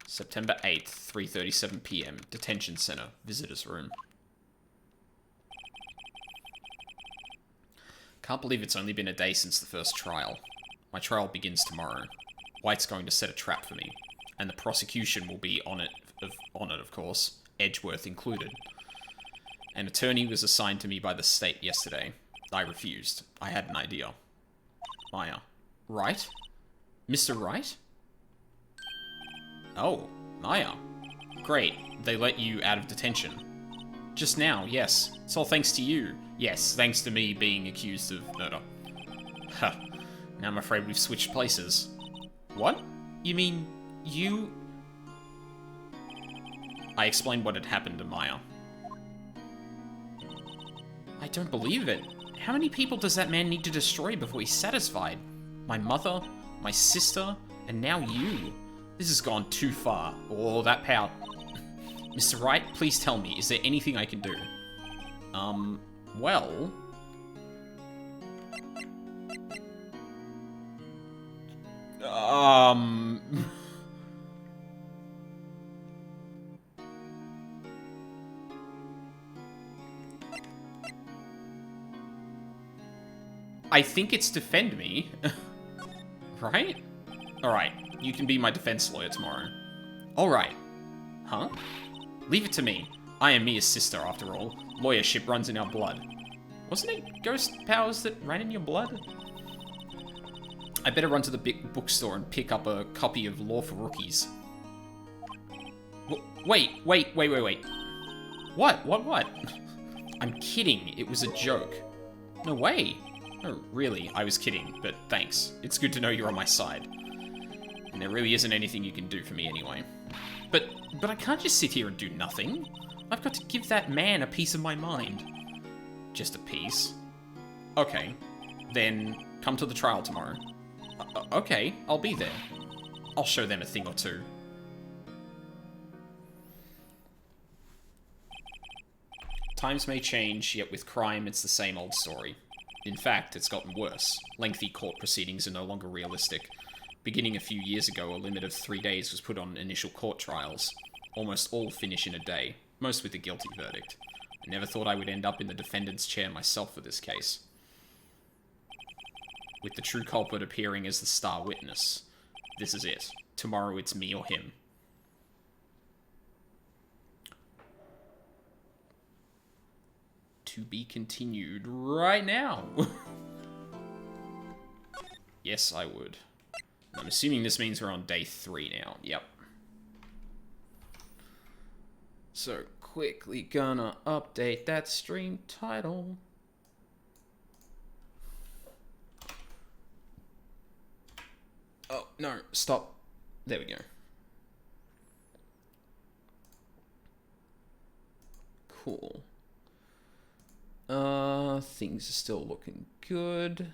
[SPEAKER 1] September 8th, 3:37 p.m. Detention Center, Visitors Room. Can't believe it's only been a day since the first trial. My trial begins tomorrow. White's going to set a trap for me, and the prosecution will be on it, of course, Edgeworth included. An attorney was assigned to me by the state yesterday. I refused. I had an idea. Maya. Wright? Mr. Wright? Oh, Maya. Great. They let you out of detention. Just now, yes. It's all thanks to you. Yes, thanks to me being accused of murder. Huh. Now I'm afraid we've switched places. What? You mean, you... I explained what had happened to Maya. I don't believe it. How many people does that man need to destroy before he's satisfied? My mother, my sister, and now you. This has gone too far. All that power. Mr. Wright, please tell me, is there anything I can do? Well... I think it's defend me. Right? Alright, you can be my defense lawyer tomorrow. Alright. Huh? Leave it to me. I am Mia's sister, after all. Lawyership runs in our blood. Wasn't it ghost powers that ran in your blood? I better run to the big bookstore and pick up a copy of Law for Rookies. Wait. What? I'm kidding. It was a joke. No way. Oh, really? I was kidding, but thanks. It's good to know you're on my side. And there really isn't anything you can do for me anyway. But I can't just sit here and do nothing. I've got to give that man a piece of my mind. Just a piece? Okay. Then come to the trial tomorrow. Okay, I'll be there. I'll show them a thing or two. Times may change, yet with crime, it's the same old story. In fact, it's gotten worse. Lengthy court proceedings are no longer realistic. Beginning a few years ago, a limit of 3 days was put on initial court trials. Almost all finish in a day, most with a guilty verdict. I never thought I would end up in the defendant's chair myself for this case. With the true culprit appearing as the star witness. This is it. Tomorrow it's me or him. To be continued right now. Yes, I would. I'm assuming this means we're on day 3 now. Yep. So, quickly gonna update that stream title. Oh, no, stop. There we go. Cool. Things are still looking good.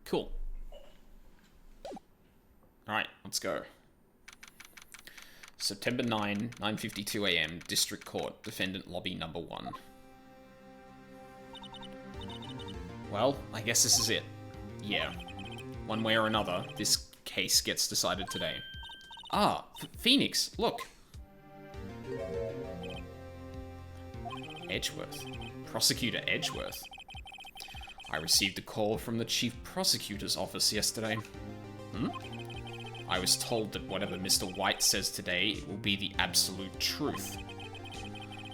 [SPEAKER 1] Cool. Alright, let's go. September 9, 9:52 AM, District Court, Defendant Lobby Number 1. Well, I guess this is it. Yeah. One way or another, this case gets decided today. Ah, Phoenix, look. Edgeworth. Prosecutor Edgeworth. I received a call from the Chief Prosecutor's office yesterday. I was told that whatever Mr. White says today, it will be the absolute truth.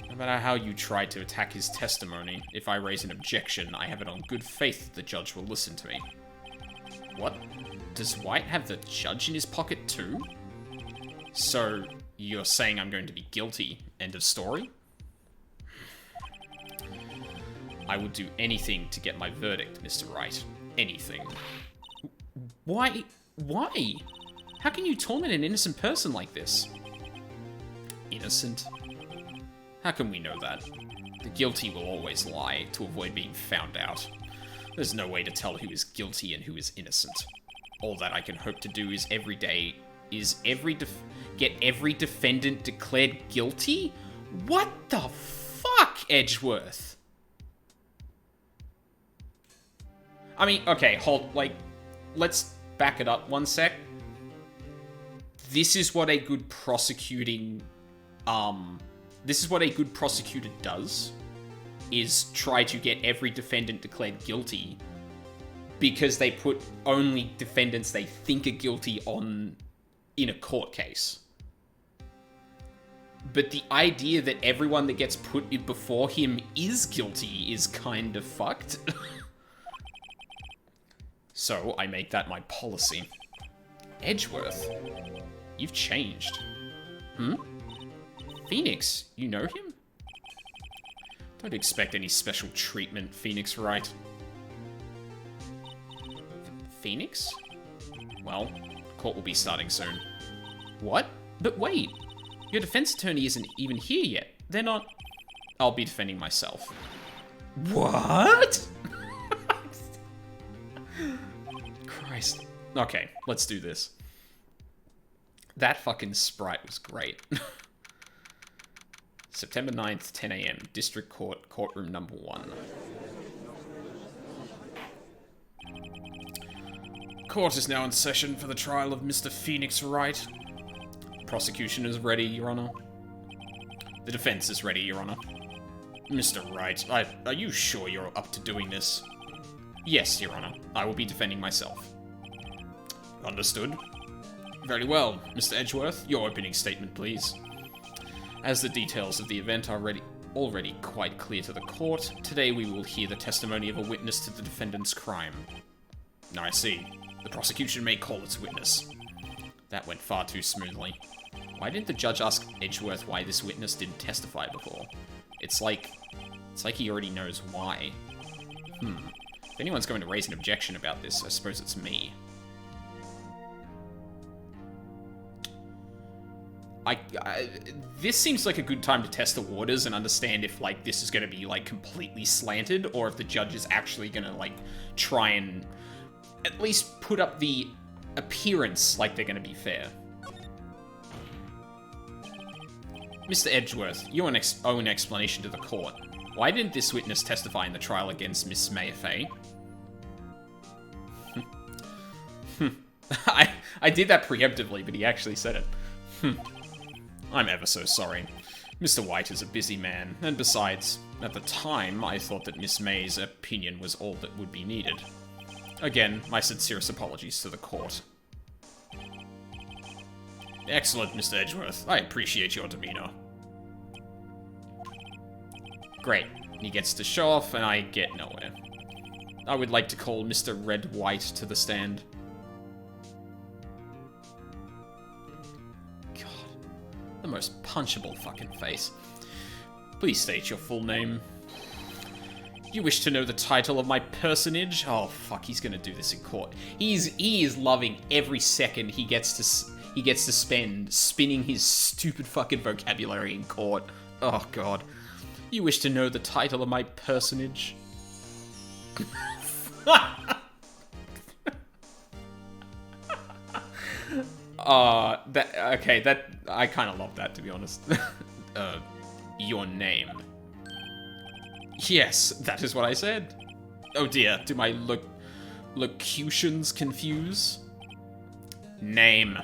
[SPEAKER 1] No matter how you try to attack his testimony, if I raise an objection, I have it on good faith that the judge will listen to me. What? Does White have the judge in his pocket too? So, you're saying I'm going to be guilty? End of story? I will do anything to get my verdict, Mr. Wright. Anything. Why? Why? How can you torment an innocent person like this? Innocent? How can we know that? The guilty will always lie to avoid being found out. There's no way to tell who is guilty and who is innocent. All that I can hope to do is get every defendant declared guilty? What the fuck, Edgeworth? I mean, okay, let's back it up one sec. This is what a good prosecutor does, is try to get every defendant declared guilty because they put only defendants they think are guilty in a court case. But the idea that everyone that gets put in before him is guilty is kind of fucked. So I make that my policy. Edgeworth, you've changed. Phoenix, you know him? Don't expect any special treatment, Phoenix Wright. Phoenix? Well, court will be starting soon. What? But wait, your defense attorney isn't even here yet. They're not... I'll be defending myself. What? Christ. Okay, let's do this. That fucking sprite was great. September 9th, 10 a.m. District Court, courtroom number 1. Court is now in session for the trial of Mr. Phoenix Wright. Prosecution is ready, Your Honor. The defense is ready, Your Honor. Mr. Wright, are you sure you're up to doing this? Yes, Your Honor. I will be defending myself. Understood. Very well. Mr. Edgeworth, your opening statement, please. As the details of the event are already quite clear to the court, today we will hear the testimony of a witness to the defendant's crime. I see. The prosecution may call its witness. That went far too smoothly. Why didn't the judge ask Edgeworth why this witness didn't testify before? It's like he already knows why. If anyone's going to raise an objection about this, I suppose it's me. This seems like a good time to test the waters and understand if, like, this is going to be, like, completely slanted, or if the judge is actually going to, like, try and at least put up the appearance like they're going to be fair. Mr. Edgeworth, your own explanation to the court. Why didn't this witness testify in the trial against Miss Mayfair? I did that preemptively, but he actually said it. I'm ever so sorry. Mr. White is a busy man, and besides, at the time, I thought that Miss May's opinion was all that would be needed. Again, my sincerest apologies to the court. Excellent, Mr. Edgeworth. I appreciate your demeanor. Great. He gets to show off, and I get nowhere. I would like to call Mr. Red White to the stand. God. The most punchable fucking face. Please state your full name. You wish to know the title of my personage? Oh, fuck, he's gonna do this in court. He is loving every second he gets to spend spinning his stupid fucking vocabulary in court. Oh, God. You wish to know the title of my personage? That I kind of love that, to be honest. Your name. Yes, that is what I said. Oh dear, do my locutions confuse? Name.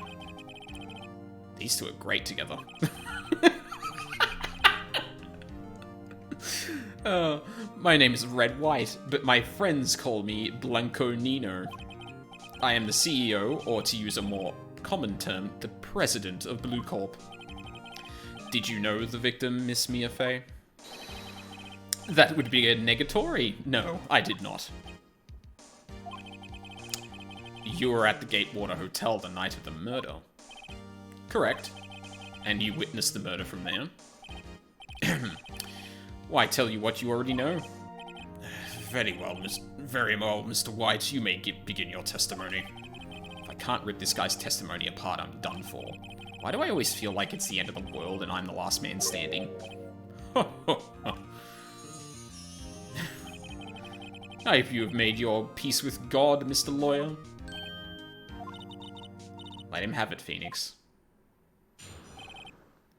[SPEAKER 1] These two are great together. My name is Red White, but my friends call me Blanco Nino. I am the CEO, or to use a more common term, the president of Blue Corp. Did you know the victim, Miss Mia Fey? That would be a negatory. No, I did not. You were at the Gatewater Hotel the night of the murder. Correct. And you witnessed the murder from there? Why tell you what you already know? Very well, Mr. White. You may begin your testimony. If I can't rip this guy's testimony apart, I'm done for. Why do I always feel like it's the end of the world and I'm the last man standing? I hope you have made your peace with God, Mr. Lawyer. Let him have it, Phoenix.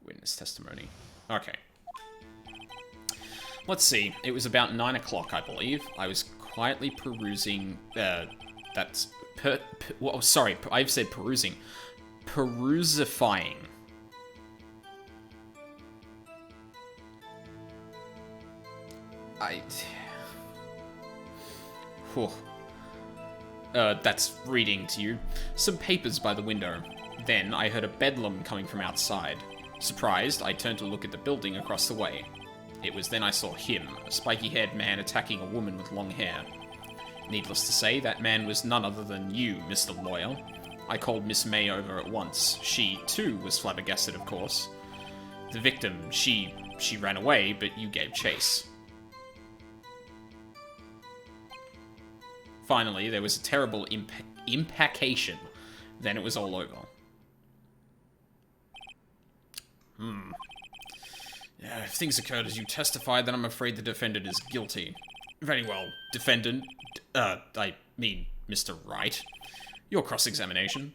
[SPEAKER 1] Witness testimony. Okay. Let's see. It was about 9 o'clock, I believe. I was quietly perusing... sorry, I've said perusing. Perusifying. That's reading to you. Some papers by the window. Then I heard a bedlam coming from outside. Surprised, I turned to look at the building across the way. It was then I saw him, a spiky-haired man attacking a woman with long hair. Needless to say, that man was none other than you, Mr. Lawyer. I called Miss May over at once. She, too, was flabbergasted, of course. The victim, she ran away, but you gave chase. Finally, there was a terrible imprecation. Then it was all over. Yeah, if things occurred as you testified, then I'm afraid the defendant is guilty. Very well, defendant... I mean, Mr. Wright. Your cross-examination.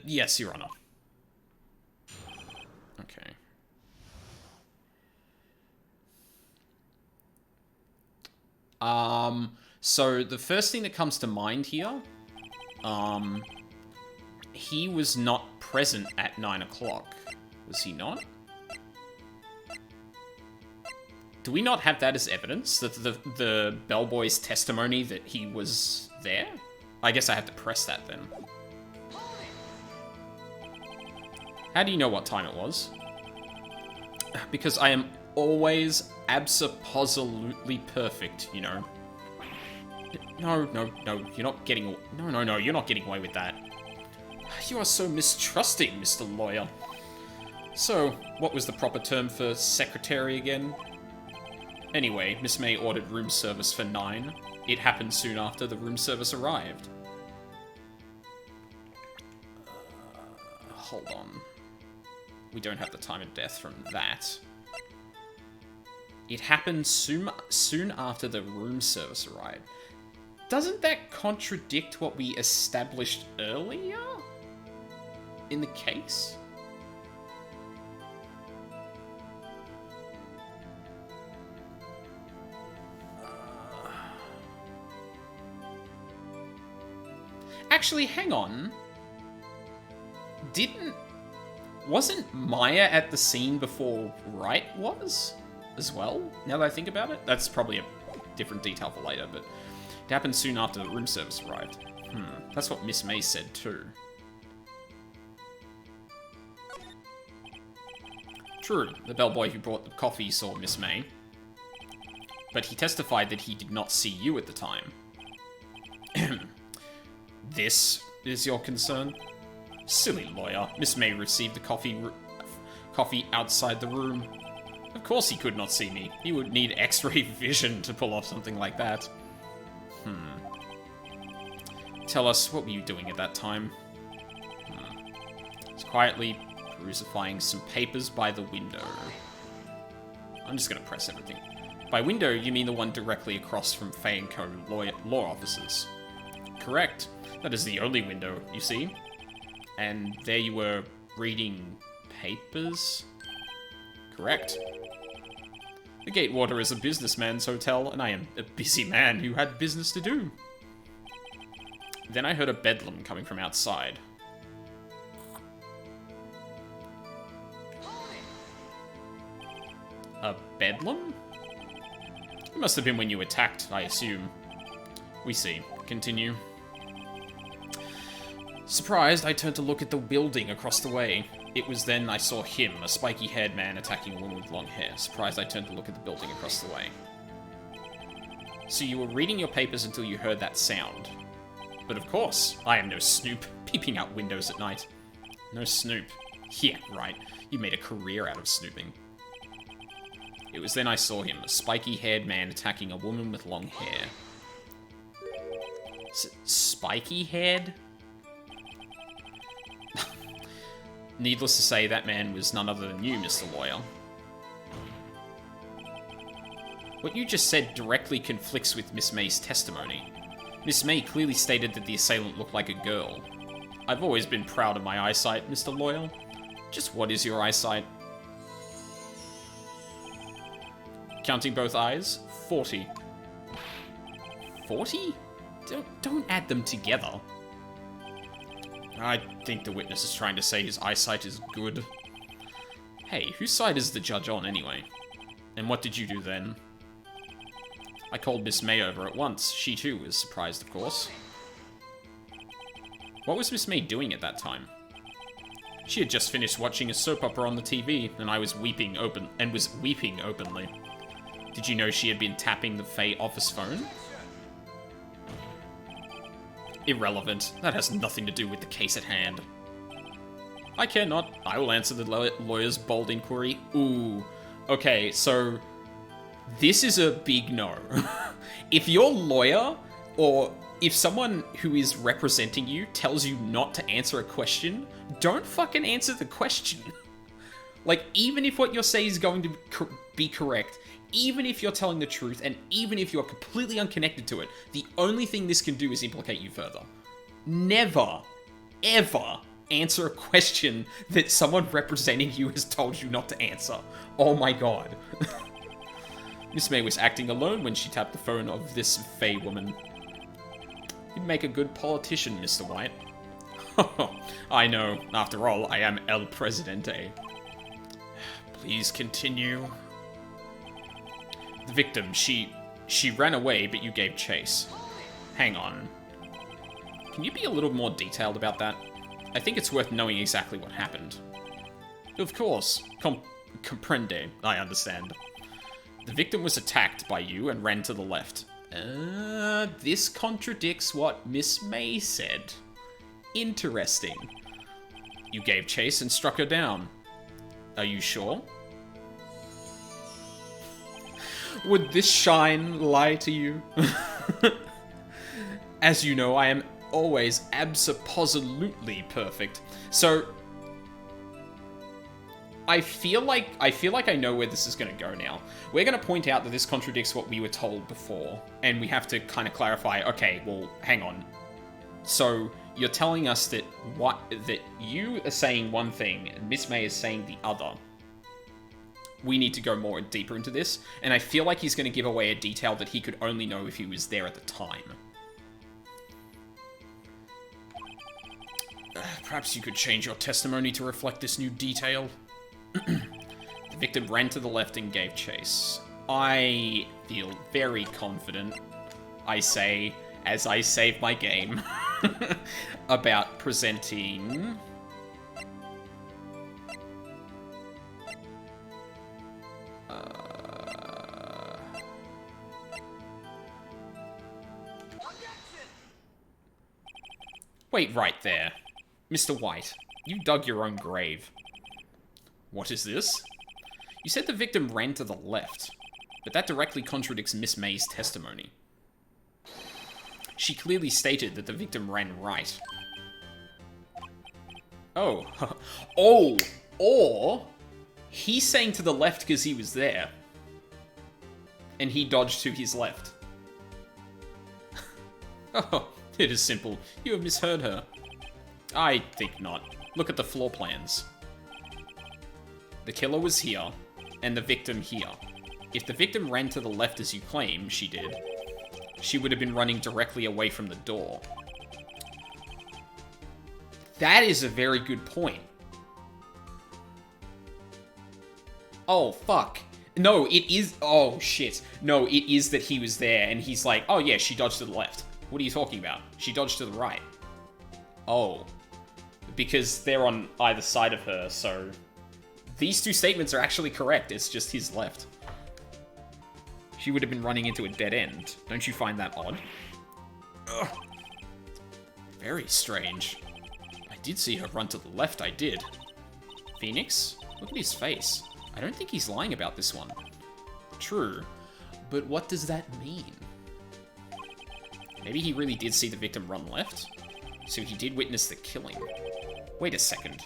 [SPEAKER 1] Yes, Your Honor. Okay. So the first thing that comes to mind here, he was not present at 9 o'clock. Was he not? Do we not have that as evidence? That the bellboy's testimony that he was there? I guess I have to press that then. How do you know what time it was? Because I am always abso-positively perfect, you know. No, you're not getting... No, you're not getting away with that. You are so mistrusting, Mr. Lawyer. So, what was the proper term for secretary again? Anyway, Miss May ordered room service for 9. It happened soon after the room service arrived. Hold on. We don't have the time of death from that. It happened soon after the room service arrived. Doesn't that contradict what we established earlier in the case? Actually, hang on. Wasn't Maya at the scene before Wright was? As well? Now that I think about it? That's probably a different detail for later, but it happened soon after the room service arrived. That's what Miss May said too. True, the bellboy who brought the coffee saw Miss May. But he testified that he did not see you at the time. This is your concern? Silly lawyer. Miss May received the coffee outside the room. Of course he could not see me. He would need X-ray vision to pull off something like that. Tell us, what were you doing at that time? I was quietly perusifying some papers by the window. I'm just gonna press everything. By window, you mean the one directly across from Fay & Co. law offices. Correct. That is the only window, you see. And there you were, reading papers? Correct. The Gatewater is a businessman's hotel, and I am a busy man who had business to do. Then I heard a bedlam coming from outside. A bedlam? It must have been when you attacked, I assume. We see. Continue. Surprised, I turned to look at the building across the way. It was then I saw him, a spiky-haired man attacking a woman with long hair. Surprised, I turned to look at the building across the way. So you were reading your papers until you heard that sound. But of course, I am no snoop, peeping out windows at night. No snoop. Yeah, right. You made a career out of snooping. It was then I saw him, a spiky-haired man attacking a woman with long hair. Spiky-haired? Needless to say, that man was none other than you, Mr. Lawyer. What you just said directly conflicts with Miss May's testimony. Miss May clearly stated that the assailant looked like a girl. I've always been proud of my eyesight, Mr. Lawyer. Just what is your eyesight? Counting both eyes, 40. 40? Don't add them together. I think the witness is trying to say his eyesight is good. Hey, whose side is the judge on anyway? And what did you do then? I called Miss May over at once. She too was surprised, of course. What was Miss May doing at that time? She had just finished watching a soap opera on the TV, and I was weeping openly. Did you know she had been tapping the Faye office phone? Irrelevant. That has nothing to do with the case at hand. I care not. I will answer the lawyer's bold inquiry. Ooh. Okay, so this is a big no. If your lawyer, or if someone who is representing you tells you not to answer a question, don't fucking answer the question. Like, even if what you're saying is going to be correct, even if you're telling the truth, and even if you're completely unconnected to it, the only thing this can do is implicate you further. Never, ever answer a question that someone representing you has told you not to answer. Oh my god. Miss May was acting alone when she tapped the phone of this Fey woman. You'd make a good politician, Mr. White. I know. After all, I am El Presidente. Please continue. The victim, she ran away, but you gave chase. Hang on. Can you be a little more detailed about that? I think it's worth knowing exactly what happened. Of course. Comprende. I understand. The victim was attacked by you and ran to the left. This contradicts what Miss May said. Interesting. You gave chase and struck her down. Are you sure? Would this shine lie to you? As you know, I am always abso-positively perfect. So I feel like I know where this is going to go now. We're going to point out that this contradicts what we were told before, and we have to kind of clarify, okay, well, hang on. So you're telling us that you are saying one thing and Miss May is saying the other. We need to go more deeper into this, and I feel like he's going to give away a detail that he could only know if he was there at the time. Perhaps you could change your testimony to reflect this new detail. The victim ran to the left and gave chase. I feel very confident, I say, as I save my game, about presenting... Wait right there. Mr. White, you dug your own grave. What is this? You said the victim ran to the left, but that directly contradicts Miss May's testimony. She clearly stated that the victim ran right. Oh. Oh! Or, he's saying to the left because he was there. And he dodged to his left. Oh, it is simple. You have misheard her. I think not. Look at the floor plans. The killer was here, and the victim here. If the victim ran to the left as you claim she did, she would have been running directly away from the door. That is a very good point. Oh, fuck. No, it is... Oh, shit. No, it is that he was there, and he's like, oh yeah, she dodged to the left. What are you talking about? She dodged to the right. Oh. Because they're on either side of her, so... These two statements are actually correct, it's just his left. She would have been running into a dead end. Don't you find that odd? Ugh. Very strange. I did see her run to the left, I did. Phoenix? Look at his face. I don't think he's lying about this one. True. But what does that mean? Maybe he really did see the victim run left? So he did witness the killing. Wait a second.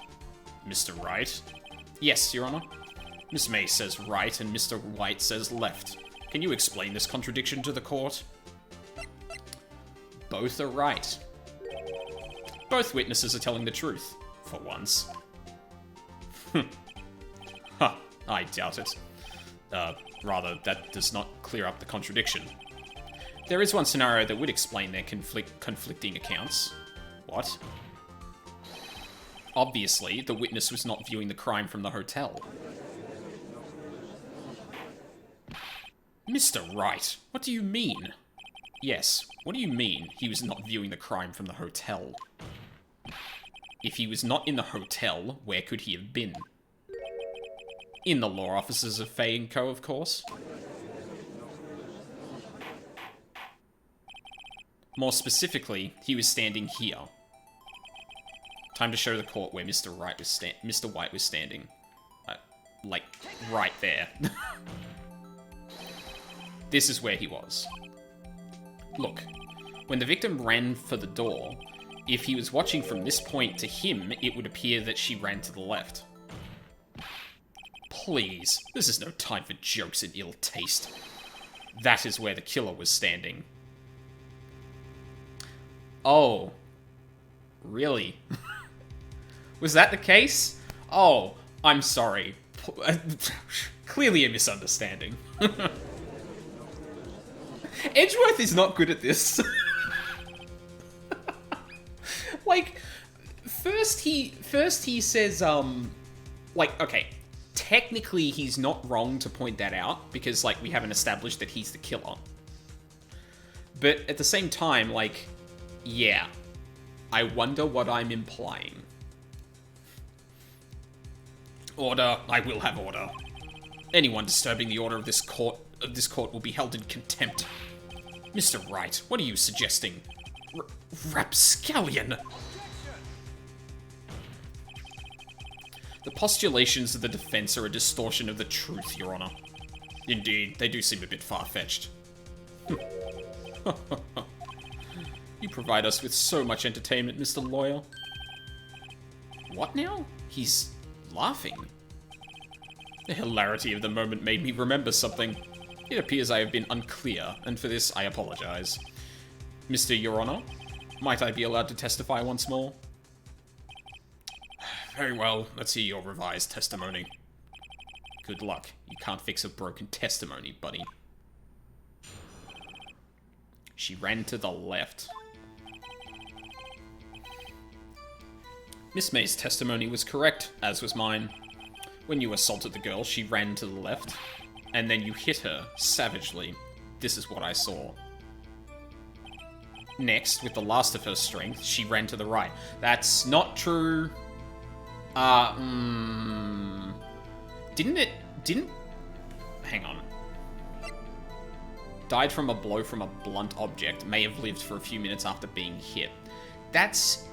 [SPEAKER 1] Mr. Wright? Yes, Your Honor. Miss May says right and Mr. White says left. Can you explain this contradiction to the court? Both are right. Both witnesses are telling the truth, for once. Huh, I doubt it. Rather, that does not clear up the contradiction. There is one scenario that would explain their conflicting accounts. What? Obviously, the witness was not viewing the crime from the hotel. Mr. Wright, what do you mean? Yes, what do you mean he was not viewing the crime from the hotel? If he was not in the hotel, where could he have been? In the law offices of Fay & Co., of course. More specifically, he was standing here. Time to show the court where Mr. White was standing. Like, right there. This is where he was. Look, when the victim ran for the door, if he was watching from this point to him, it would appear that she ran to the left. Please, this is no time for jokes and ill taste. That is where the killer was standing. Oh. Really? Was that the case? Oh, I'm sorry. Clearly a misunderstanding. Edgeworth is not good at this. Like, first he says, like, okay, technically he's not wrong to point that out, because, like, we haven't established that he's the killer. But at the same time, like, yeah, I wonder what I'm implying. Order, I will have order. Anyone disturbing the order of this court will be held in contempt. Mr. Wright, what are you suggesting? Rapscallion! The postulations of the defense are a distortion of the truth, Your Honor. Indeed, they do seem a bit far-fetched. You provide us with so much entertainment, Mr. Lawyer. What now? He's laughing. The hilarity of the moment made me remember something. It appears I have been unclear, and for this I apologize. Mr. Your Honor, might I be allowed to testify once more? Very well, let's hear your revised testimony. Good luck. You can't fix a broken testimony, buddy. She ran to the left. Miss May's testimony was correct, as was mine. When you assaulted the girl, she ran to the left, and then you hit her savagely. This is what I saw. Next, with the last of her strength, she ran to the right. That's not true. Didn't... Hang on. Died from a blow from a blunt object. May have lived for a few minutes after being hit. That's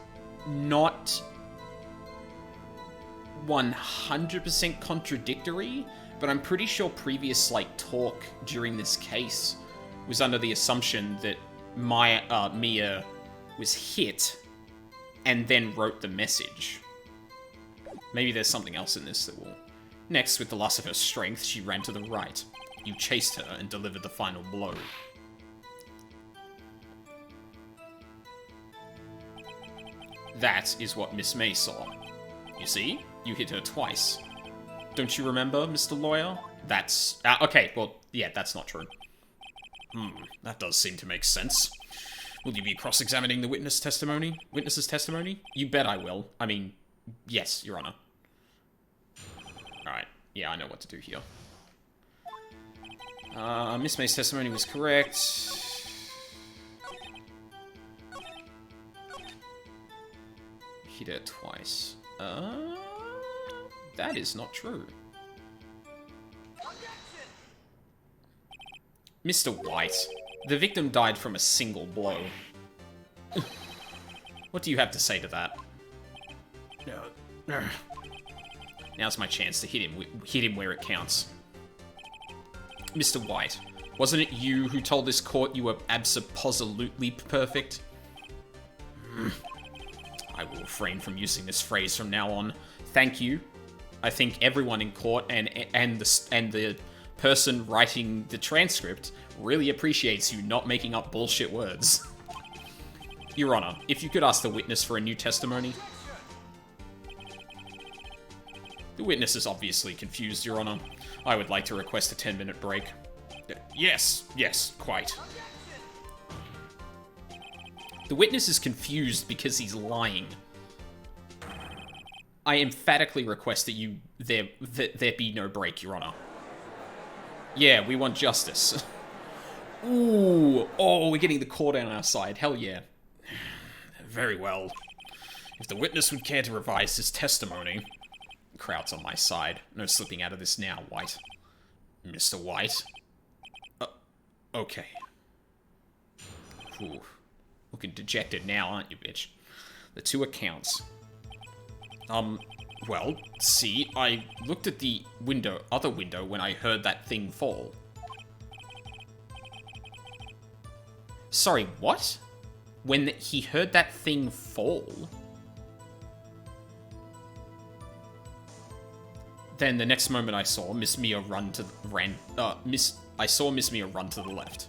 [SPEAKER 1] not 100% contradictory, but I'm pretty sure previous, like, talk during this case was under the assumption that Mia was hit and then wrote the message. Maybe there's something else in this that will... Next, with the loss of her strength, she ran to the right. You chased her and delivered the final blow. That is what Miss May saw. You see? You hit her twice. Don't you remember, Mr. Lawyer? That's... okay, well, yeah, that's not true. That does seem to make sense. Will you be cross-examining the witness's testimony? You bet I will. I mean, yes, Your Honor. Alright, yeah, I know what to do here. Miss May's testimony was correct. Hit her twice. That is not true. Mr. White, the victim died from a single blow. What do you have to say to that? Now's my chance to hit him where it counts. Mr. White, wasn't it you who told this court you were abso-absolutely perfect? I will refrain from using this phrase from now on. Thank you. I think everyone in court and the person writing the transcript really appreciates you not making up bullshit words. Your Honor, if you could ask the witness for a new testimony. The witness is obviously confused, Your Honor. I would like to request a 10-minute break. Yes, quite. The witness is confused because he's lying. I emphatically request that there be no break, Your Honor. Yeah, we want justice. Ooh, oh, we're getting the court on our side. Hell yeah. Very well. If the witness would care to revise his testimony... The crowd's on my side. No slipping out of this now, White. Mr. White? Okay. Ooh. Looking dejected now, aren't you, bitch? The two accounts. Well, see, I looked at the other window when I heard that thing fall. Sorry, what? When he heard that thing fall? Then the next moment I saw Miss Mia run to the left.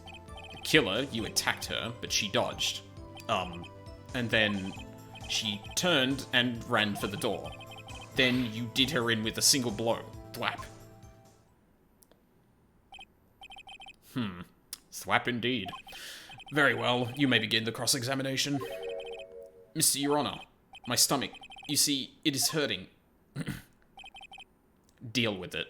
[SPEAKER 1] The killer, you attacked her, but she dodged. And then she turned and ran for the door. Then you did her in with a single blow. Thwap. Thwap indeed. Very well, you may begin the cross-examination. Mr. Your Honor, my stomach, you see, it is hurting. Deal with it.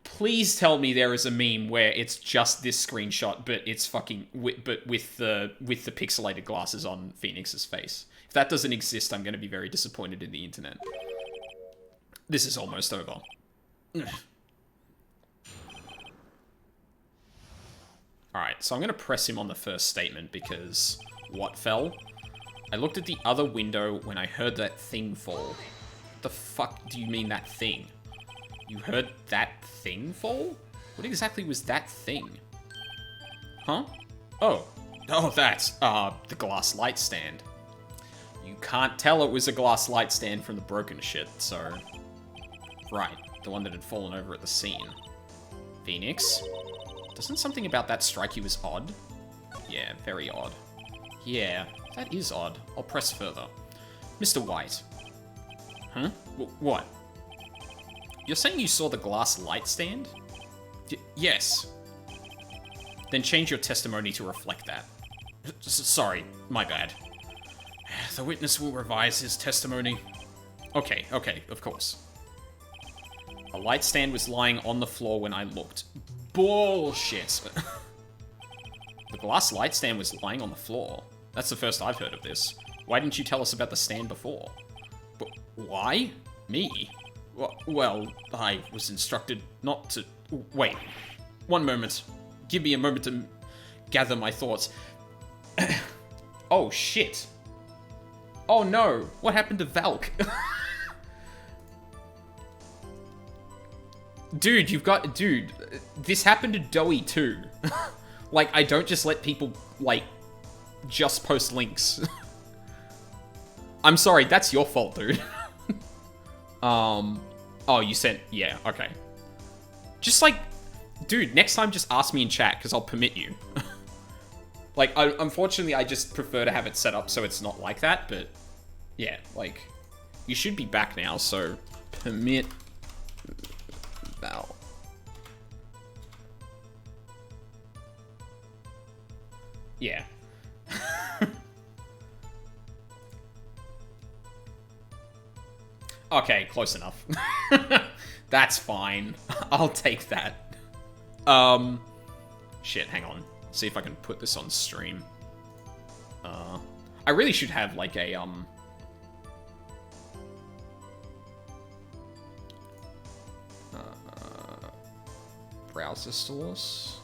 [SPEAKER 1] Please tell me there is a meme where it's just this screenshot, but it's fucking with the pixelated glasses on Phoenix's face. If that doesn't exist, I'm going to be very disappointed in the internet. This is almost over. Alright, so I'm going to press him on the first statement because what fell? I looked at the other window when I heard that thing fall. What the fuck do you mean that thing? You heard that thing fall? What exactly was that thing? Huh? Oh, that's, the glass light stand. You can't tell it was a glass light stand from the broken shit, so... Right, the one that had fallen over at the scene. Phoenix? Doesn't something about that strike you as odd? Yeah, very odd. Yeah, that is odd. I'll press further. Mr. White. Huh? What? You're saying you saw the glass light stand? Yes. Then change your testimony to reflect that. Sorry, my bad. The witness will revise his testimony. Okay, of course. A light stand was lying on the floor when I looked. Bullshit. The glass light stand was lying on the floor. That's the first I've heard of this. Why didn't you tell us about the stand before? But why? Me? Well, I was instructed not to... Wait. One moment. Give me a moment to gather my thoughts. Oh, shit. Oh, no. What happened to Valk? Dude, Dude, this happened to Doey, too. Like, I don't just let people, like, just post links. I'm sorry, that's your fault, dude. Oh, you sent... Yeah, okay. Just, like... Dude, next time just ask me in chat, because I'll permit you. Like, unfortunately, I just prefer to have it set up so it's not like that, but... Yeah, like... You should be back now, so... Permit... Val. Yeah. Okay, close enough. That's fine. I'll take that. Shit, hang on. See if I can put this on stream. I really should have, like, a, browser source.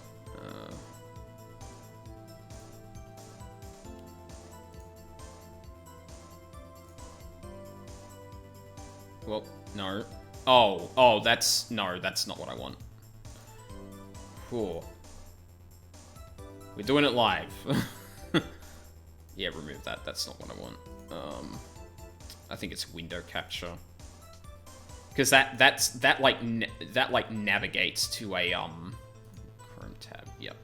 [SPEAKER 1] Well, no. Oh, that's... No, that's not what I want. Cool. We're doing it live. Yeah, remove that. That's not what I want. I think it's window capture. Because that navigates to a, Chrome tab. Yep.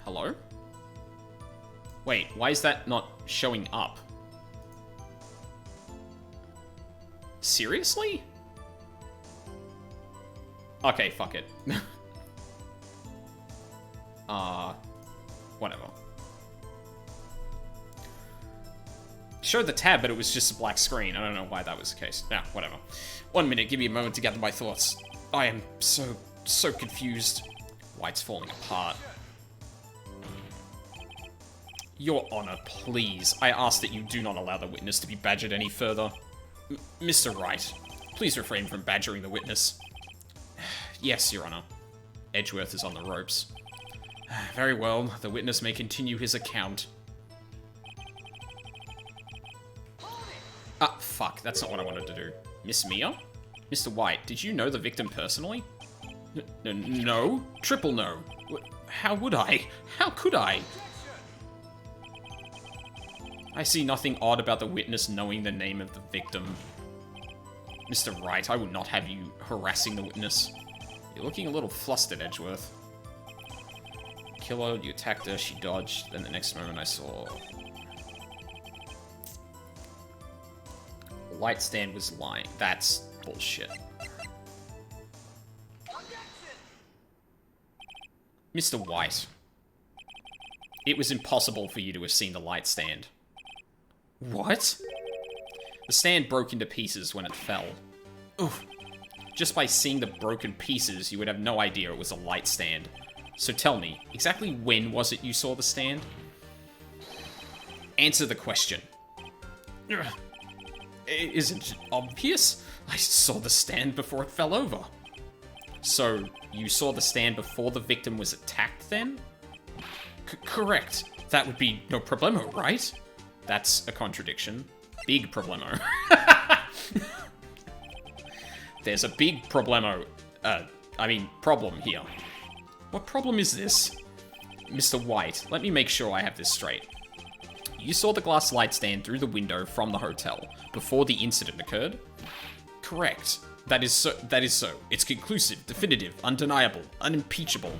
[SPEAKER 1] Hello? Wait, why is that not showing up? Seriously? Okay, fuck it. Whatever. Showed the tab, but it was just a black screen. I don't know why that was the case. Nah, whatever. 1 minute, give me a moment to gather my thoughts. I am so confused. White's falling apart. Your Honor, please. I ask that you do not allow the witness to be badgered any further. Mr. Wright, please refrain from badgering the witness. Yes, Your Honor. Edgeworth is on the ropes. Very well, the witness may continue his account. Ah, fuck, that's not what I wanted to do. Miss Mia? Mr. White, did you know the victim personally? No? Triple no. How would I? How could I? I see nothing odd about the witness knowing the name of the victim. Mr. Wright, I will not have you harassing the witness. You're looking a little flustered, Edgeworth. Killer, you attacked her, she dodged, then the next moment I saw... Light stand was lying. That's bullshit. Mr. White. It was impossible for you to have seen the light stand. What? The stand broke into pieces when it fell. Oof. Just by seeing the broken pieces, you would have no idea it was a light stand. So tell me, exactly when was it you saw the stand? Answer the question. Isn't it obvious? I saw the stand before it fell over. So, you saw the stand before the victim was attacked then? Correct. That would be no problemo, right? That's a contradiction. Big problemo. There's a big problem here. What problem is this? Mr. White, let me make sure I have this straight. You saw the glass light stand through the window from the hotel before the incident occurred? Correct. That is so. It's conclusive, definitive, undeniable, unimpeachable.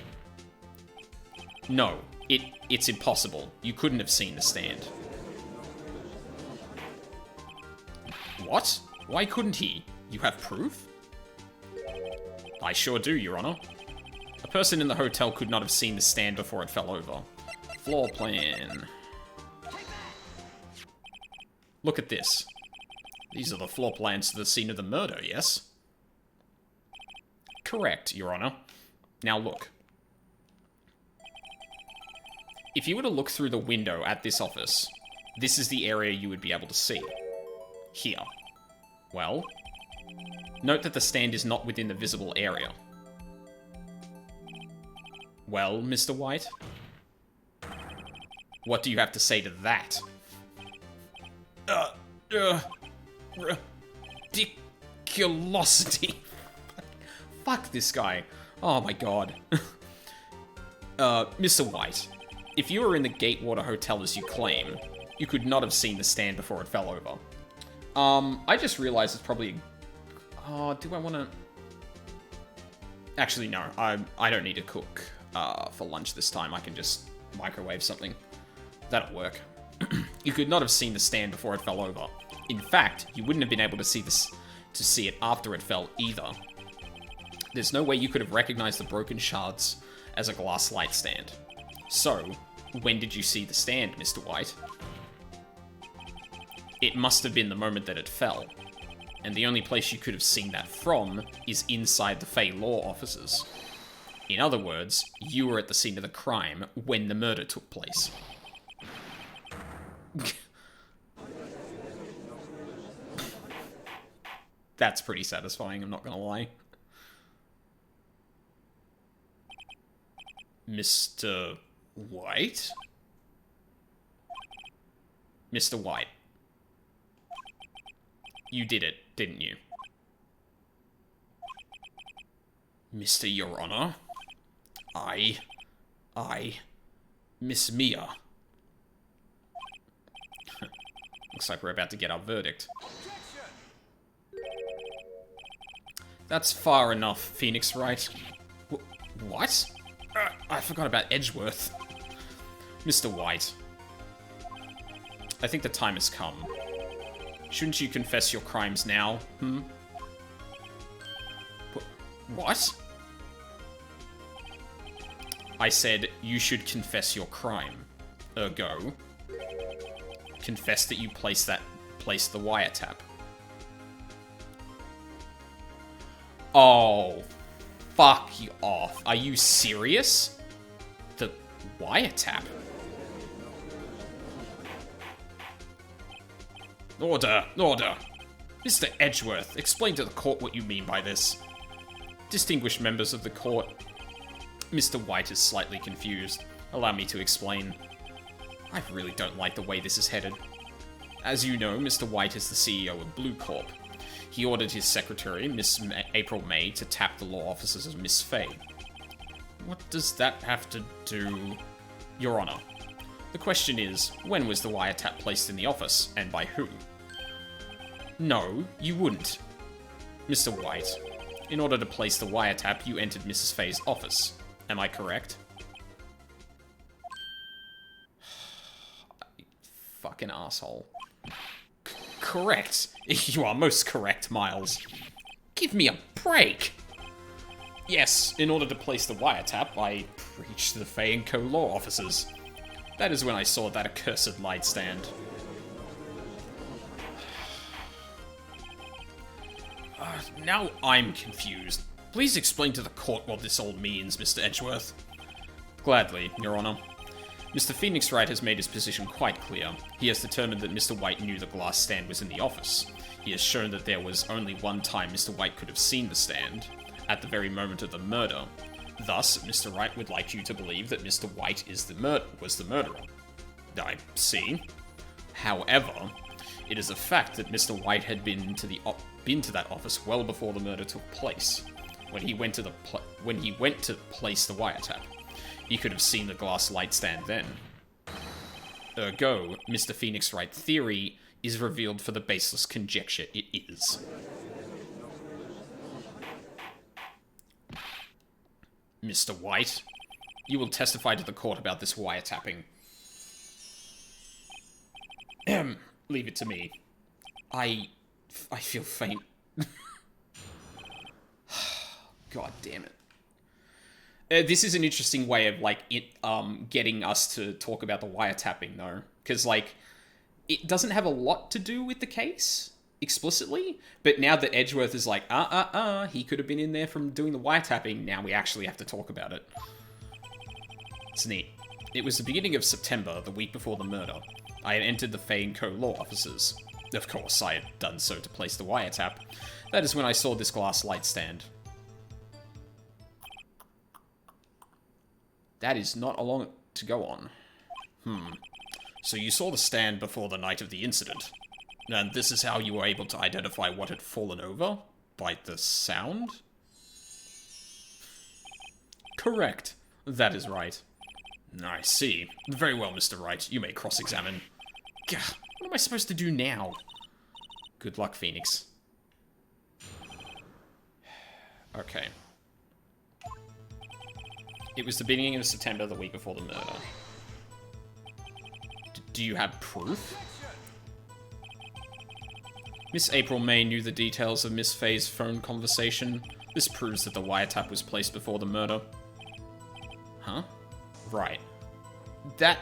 [SPEAKER 1] No, it's impossible. You couldn't have seen the stand. What? Why couldn't he? You have proof? I sure do, Your Honor. A person in the hotel could not have seen the stand before it fell over. Floor plan. Look at this. These are the floor plans to the scene of the murder, yes? Correct, Your Honor. Now look. If you were to look through the window at this office, this is the area you would be able to see. Here. Well, note that the stand is not within the visible area. Well, Mr. White? What do you have to say to that? Ridiculosity. Fuck this guy. Oh my god. Mr. White, if you were in the Gatewater Hotel as you claim, you could not have seen the stand before it fell over. I just realized it's probably... Oh, do I want to... Actually, no. I don't need to cook for lunch this time. I can just microwave something. That'll work. You could not have seen the stand before it fell over. In fact, you wouldn't have been able to see it after it fell either. There's no way you could have recognized the broken shards as a glass light stand. So, when did you see the stand, Mr. White? It must have been the moment that it fell. And the only place you could have seen that from is inside the Fey Law offices. In other words, you were at the scene of the crime when the murder took place. That's pretty satisfying, I'm not gonna lie. Mr. White? Mr. White. You did it, didn't you? Mr. Your Honor? Miss Mia. Looks like we're about to get our verdict. That's far enough, Phoenix Wright. What? I forgot about Edgeworth. Mr. White. I think the time has come. Shouldn't you confess your crimes now, What? I said you should confess your crime. Ergo, confess that you placed the wiretap. Oh, fuck you off. Are you serious? The wiretap? Order, order. Mr. Edgeworth, explain to the court what you mean by this. Distinguished members of the court, Mr. White is slightly confused. Allow me to explain. I really don't like the way this is headed. As you know, Mr. White is the CEO of Blue Corp. He ordered his secretary, Miss April May, to tap the law offices of Miss Fay. What does that have to do... Your Honor, the question is, when was the wiretap placed in the office, and by who? No, you wouldn't. Mr. White, in order to place the wiretap, you entered Mrs. Fay's office. Am I correct? Fucking asshole. Correct. You are most correct, Miles. Give me a break! Yes, in order to place the wiretap, I reached the Fay & Co. law offices. That is when I saw that accursed light stand. Now I'm confused. Please explain to the court what this all means, Mr. Edgeworth. Gladly, Your Honor. Mr. Phoenix Wright has made his position quite clear. He has determined that Mr. White knew the glass stand was in the office. He has shown that there was only one time Mr. White could have seen the stand, at the very moment of the murder. Thus, Mr. Wright would like you to believe that Mr. White was the murderer. I see. However, it is a fact that Mr. White had been to that office well before the murder took place. When he went to place the wiretap, he could have seen the glass light stand then. Ergo, Mr. Phoenix Wright's theory is revealed for the baseless conjecture it is. Mr. White, you will testify to the court about this wiretapping. Leave it to me. I feel faint. God damn it. This is an interesting way of, like, getting us to talk about the wiretapping, though. Because, like, it doesn't have a lot to do with the case, explicitly. But now that Edgeworth is like, he could have been in there from doing the wiretapping, now we actually have to talk about it. It's neat. It was the beginning of September, the week before the murder. I had entered the Fay & Co. law offices. Of course, I had done so to place the wiretap. That is when I saw this glass light stand. That is not a long to go on. So you saw the stand before the night of the incident. And this is how you were able to identify what had fallen over? By the sound? Correct. That is right. I see. Very well, Mr. Wright. You may cross-examine. Gah, what am I supposed to do now? Good luck, Phoenix. Okay. It was the beginning of September, the week before the murder. Do you have proof? Miss April May knew the details of Miss Fay's phone conversation. This proves that the wiretap was placed before the murder. Huh? Right. That...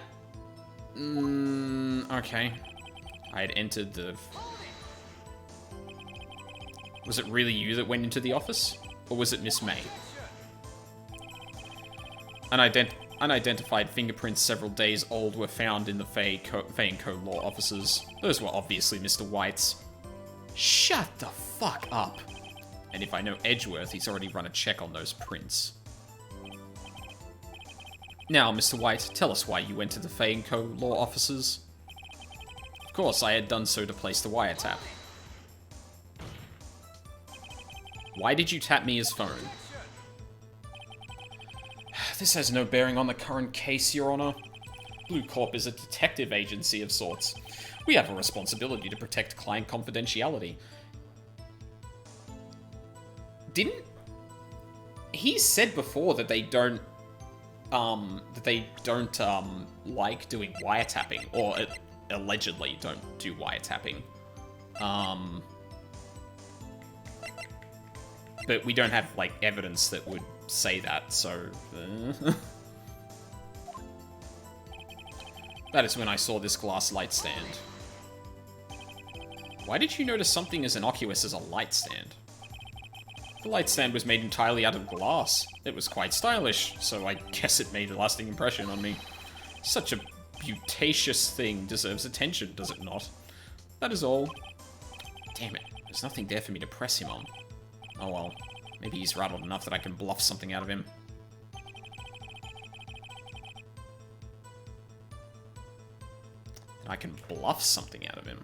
[SPEAKER 1] okay. I had entered the... Was it really you that went into the office? Or was it Miss May? Unidentified fingerprints several days old were found in the Fay & Co. law offices. Those were obviously Mr. White's. Shut the fuck up! And if I know Edgeworth, he's already run a check on those prints. Now, Mr. White, tell us why you went to the Fay & Co. law offices. Of course, I had done so to place the wiretap. Why did you tap Mia's phone? This has no bearing on the current case, Your Honor. Blue Corp is a detective agency of sorts. We have a responsibility to protect client confidentiality. Didn't... He said before that they don't... like doing wiretapping. Or allegedly don't do wiretapping. But we don't have, like, evidence that would say that, so... That is when I saw this glass light stand. Why did you notice something as innocuous as a light stand? The light stand was made entirely out of glass. It was quite stylish, so I guess it made a lasting impression on me. Such a beautacious thing deserves attention, does it not? That is all. Damn it, there's nothing there for me to press him on. Oh well, maybe he's rattled enough that I can bluff something out of him. I can bluff something out of him.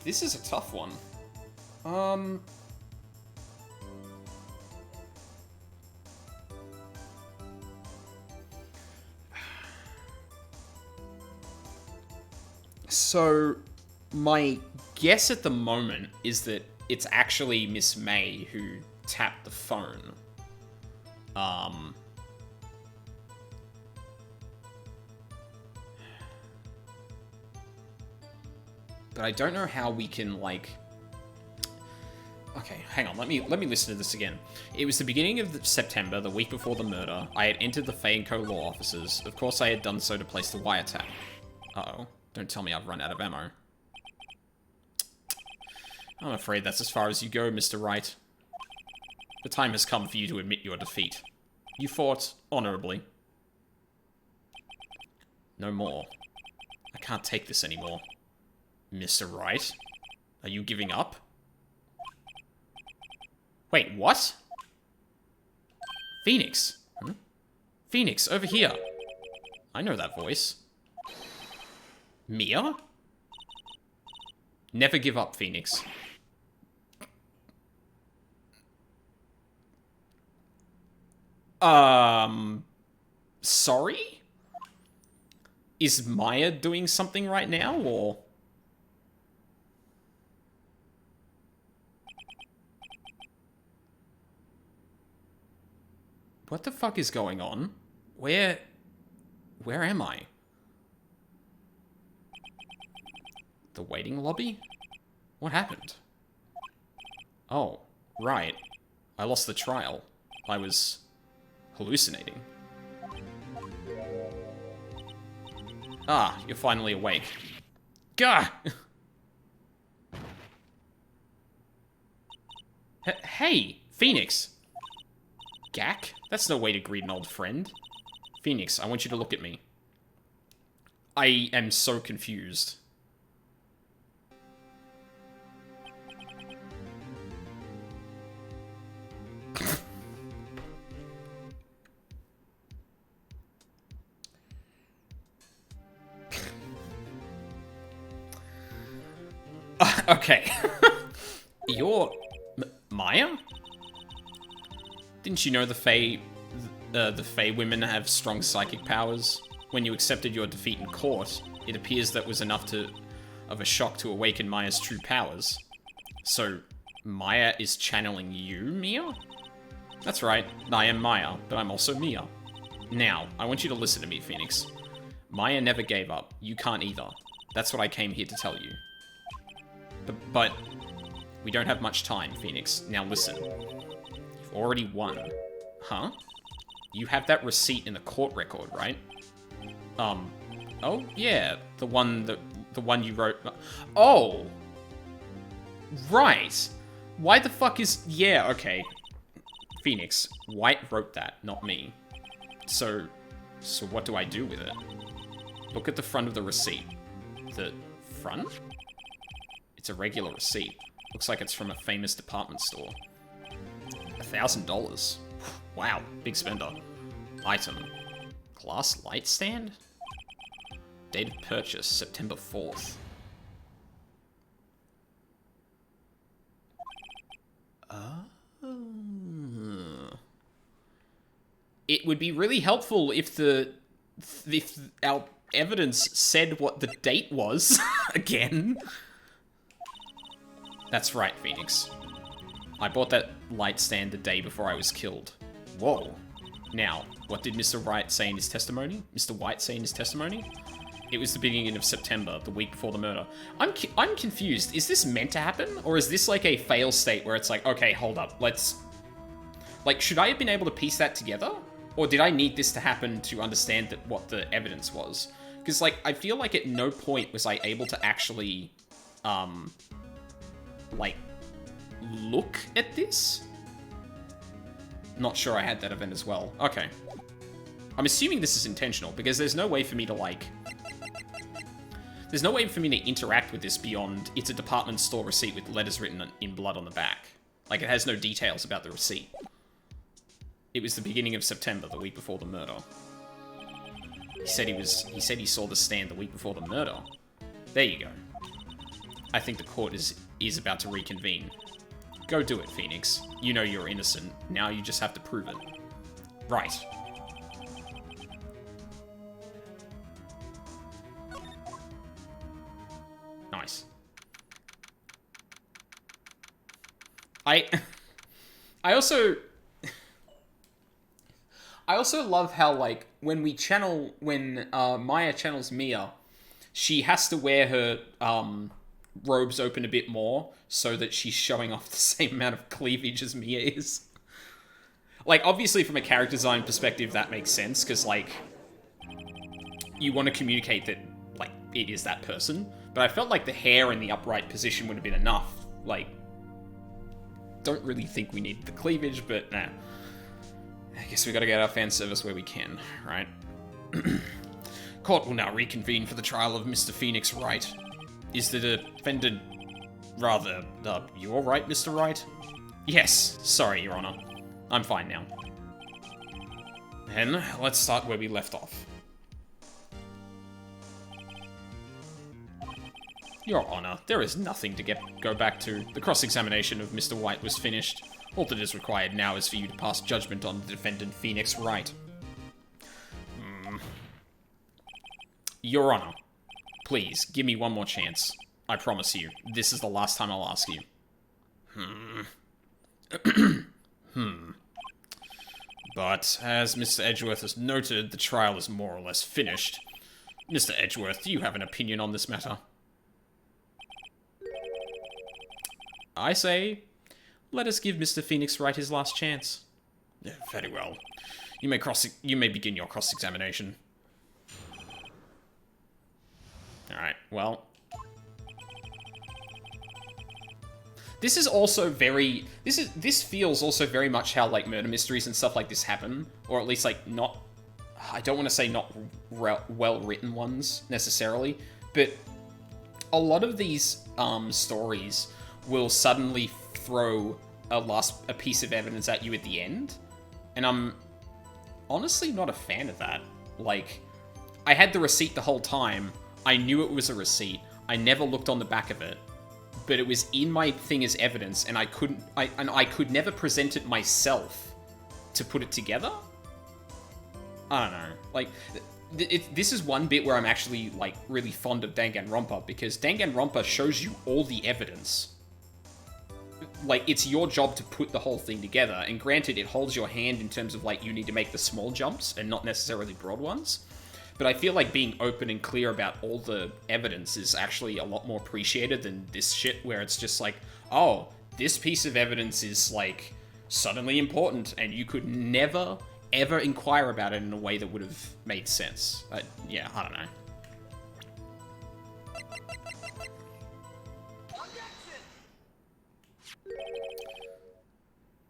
[SPEAKER 1] This is a tough one. So, my guess at the moment is that it's actually Miss May who tapped the phone. But I don't know how we can, like... Okay, hang on, let me listen to this again. It was the beginning of September, the week before the murder. I had entered the Fay & Co. law offices. Of course I had done so to place the wiretap. Uh-oh. Don't tell me I've run out of ammo. I'm afraid that's as far as you go, Mr. Wright. The time has come for you to admit your defeat. You fought honorably. No more. I can't take this anymore. Mr. Wright? Are you giving up? Wait, what? Phoenix? Huh? Phoenix, over here. I know that voice. Mia? Never give up, Phoenix. Sorry? Is Maya doing something right now, or...? What the fuck is going on? Where am I? The waiting lobby? What happened? Oh, right. I lost the trial. I was hallucinating. Ah, you're finally awake. Gah! Hey, Phoenix! Gak? That's no way to greet an old friend. Phoenix, I want you to look at me. I am so confused. Okay. You're... Maya? Didn't you know the Fae women have strong psychic powers? When you accepted your defeat in court, it appears that was enough of a shock to awaken Maya's true powers. So, Maya is channeling you, Mia? That's right, I am Maya, but I'm also Mia. Now, I want you to listen to me, Phoenix. Maya never gave up. You can't either. That's what I came here to tell you. But we don't have much time, Phoenix. Now listen. You've already won. Huh? You have that receipt in the court record, right? Oh, yeah. The one you wrote... Oh! Right! Why the fuck is... Yeah, okay. Phoenix, Wright wrote that, not me. So what do I do with it? Look at the front of the receipt. The front? It's a regular receipt. Looks like it's from a famous department store. $1,000. Wow, big spender. Item. Glass light stand? Date of purchase, September 4th. It would be really helpful if our evidence said what the date was again. That's right, Phoenix. I bought that light stand the day before I was killed. Whoa. Now, what did Mr. Wright say in his testimony? Mr. White say in his testimony? It was the beginning of September, the week before the murder. I'm confused. Is this meant to happen? Or is this like a fail state where it's like, okay, hold up, let's... Like, should I have been able to piece that together? Or did I need this to happen to understand what the evidence was? Because, like, I feel like at no point was I able to actually, like, look at this? Not sure I had that event as well. Okay. I'm assuming this is intentional, because there's no way for me to, like... There's no way for me to interact with this beyond it's a department store receipt with letters written in blood on the back. Like, it has no details about the receipt. It was the beginning of September, the week before the murder. He said he saw the stand the week before the murder. There you go. I think the court is about to reconvene. Go do it, Phoenix. You know you're innocent. Now you just have to prove it. Right. Nice. I also love how, like, when Maya channels Mia, she has to wear her robes open a bit more so that she's showing off the same amount of cleavage as Mia is. Like, obviously from a character design perspective, that makes sense, because, like, you want to communicate that, like, it is that person. But I felt like the hair in the upright position would have been enough. Like, don't really think we need the cleavage, but nah. I guess we gotta get our fan service where we can, right? Court will now reconvene for the trial of Mr. Phoenix Wright. Is the defendant... Rather, you're right, Mr. Wright? Yes, sorry, Your Honor. I'm fine now. Then, let's start where we left off. Your Honor, there is nothing to go back to. The cross-examination of Mr. White was finished. All that is required now is for you to pass judgment on the defendant Phoenix Wright. Your Honor, please, give me one more chance. I promise you, this is the last time I'll ask you. But, as Mr. Edgeworth has noted, the trial is more or less finished. Mr. Edgeworth, do you have an opinion on this matter? I say, let us give Mr. Phoenix Wright his last chance. Yeah, very well. You may begin your cross-examination. Alright, well. This is also very... This feels also very much how, like, murder mysteries and stuff like this happen. Or at least, like, not... I don't want to say not well-written ones, necessarily. But a lot of these stories will suddenly throw a piece of evidence at you at the end. And I'm honestly not a fan of that. Like, I had the receipt the whole time. I knew it was a receipt. I never looked on the back of it. But it was in my thing as evidence, and I could never present it myself to put it together. I don't know. Like, this is one bit where I'm actually, like, really fond of Danganronpa, because Danganronpa shows you all the evidence. Like, it's your job to put the whole thing together, and granted, it holds your hand in terms of, like, you need to make the small jumps, and not necessarily broad ones. But I feel like being open and clear about all the evidence is actually a lot more appreciated than this shit where it's just like, oh, this piece of evidence is, like, suddenly important, and you could never, ever inquire about it in a way that would have made sense. Yeah, I don't know.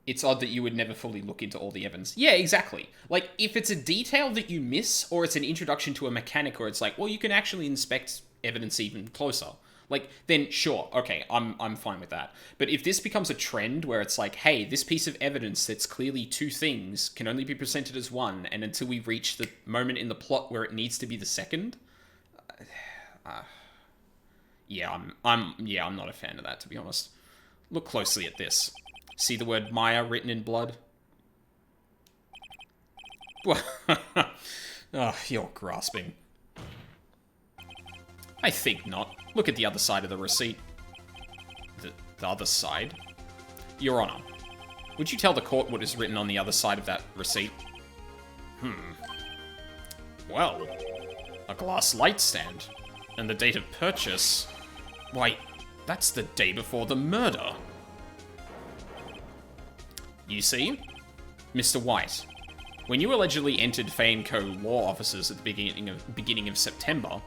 [SPEAKER 1] It's odd that you would never fully look into all the evidence. Yeah, exactly. Like, if it's a detail that you miss, or it's an introduction to a mechanic, or it's like, well, you can actually inspect evidence even closer. Like, then sure, okay, I'm fine with that. But if this becomes a trend where it's like, hey, this piece of evidence that's clearly two things can only be presented as one, and until we reach the moment in the plot where it needs to be the second, yeah, I'm not a fan of that, to be honest. Look closely at this. See the word Maya written in blood? Oh, you're grasping. I think not. Look at the other side of the receipt. The other side? Your Honor, would you tell the court what is written on the other side of that receipt? Well, a glass light stand. And the date of purchase... Why, that's the day before the murder. You see? Mr. White, when you allegedly entered Fane Co. law offices at the beginning of September,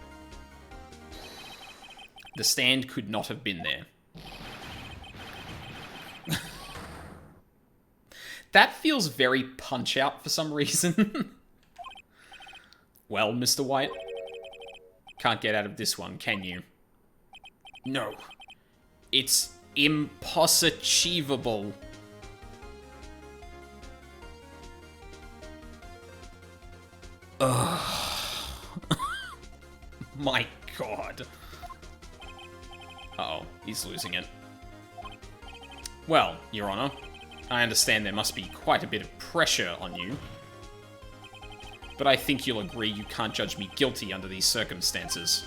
[SPEAKER 1] the stand could not have been there. That feels very Punch-Out for some reason. Well, Mr. White, can't get out of this one, can you? No. It's impossible. Ugh. My god. Uh-oh, he's losing it. Well, Your Honor, I understand there must be quite a bit of pressure on you. But I think you'll agree you can't judge me guilty under these circumstances.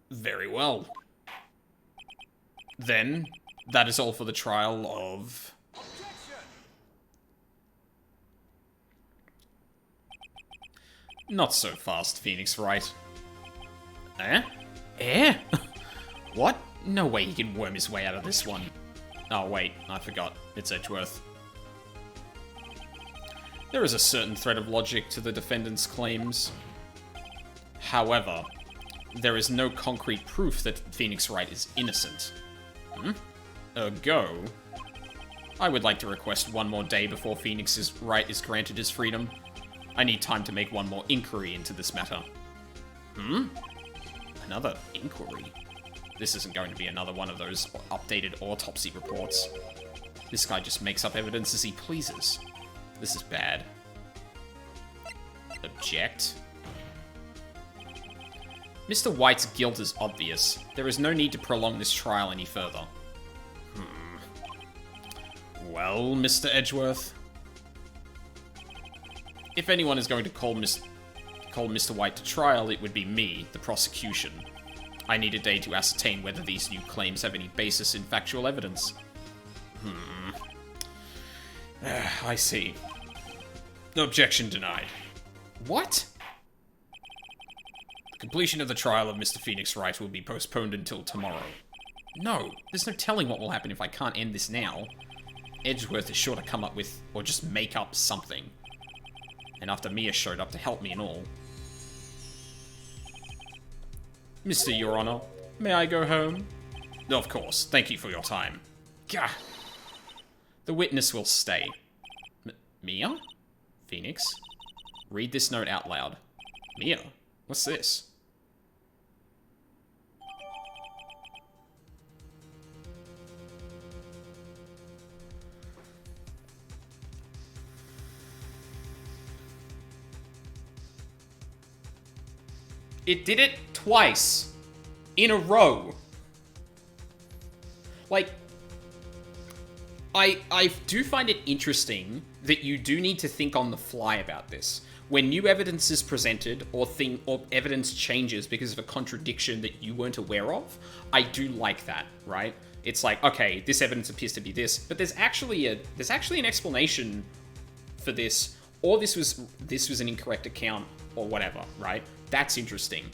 [SPEAKER 1] Very well. Then, that is all for the trial of... Not so fast, Phoenix Wright. Eh? Eh? What? No way he can worm his way out of this one. Oh wait, I forgot. It's Edgeworth. There is a certain thread of logic to the defendant's claims. However, there is no concrete proof that Phoenix Wright is innocent. Ergo, I would like to request one more day before Phoenix Wright is granted his freedom. I need time to make one more inquiry into this matter. Another inquiry? This isn't going to be another one of those updated autopsy reports. This guy just makes up evidence as he pleases. This is bad. Object? Mr. White's guilt is obvious. There is no need to prolong this trial any further. Well, Mr. Edgeworth? If anyone is going to call Mr. White to trial, it would be me, the prosecution. I need a day to ascertain whether these new claims have any basis in factual evidence. I see. Objection denied. What? The completion of the trial of Mr. Phoenix Wright will be postponed until tomorrow. No, there's no telling what will happen if I can't end this now. Edgeworth is sure to come up with, or just make up something. And after Mia showed up to help me and all. Mr. Your Honor, may I go home? Of course, thank you for your time. Gah! The witness will stay. Mia? Phoenix? Read this note out loud. Mia? What's this? It did it twice. In a row. Like, I do find it interesting that you do need to think on the fly about this. When new evidence is presented, or evidence changes because of a contradiction that you weren't aware of, I do like that, right? It's like, okay, this evidence appears to be this, but there's actually an explanation for this, or this was an incorrect account, or whatever, right? That's interesting.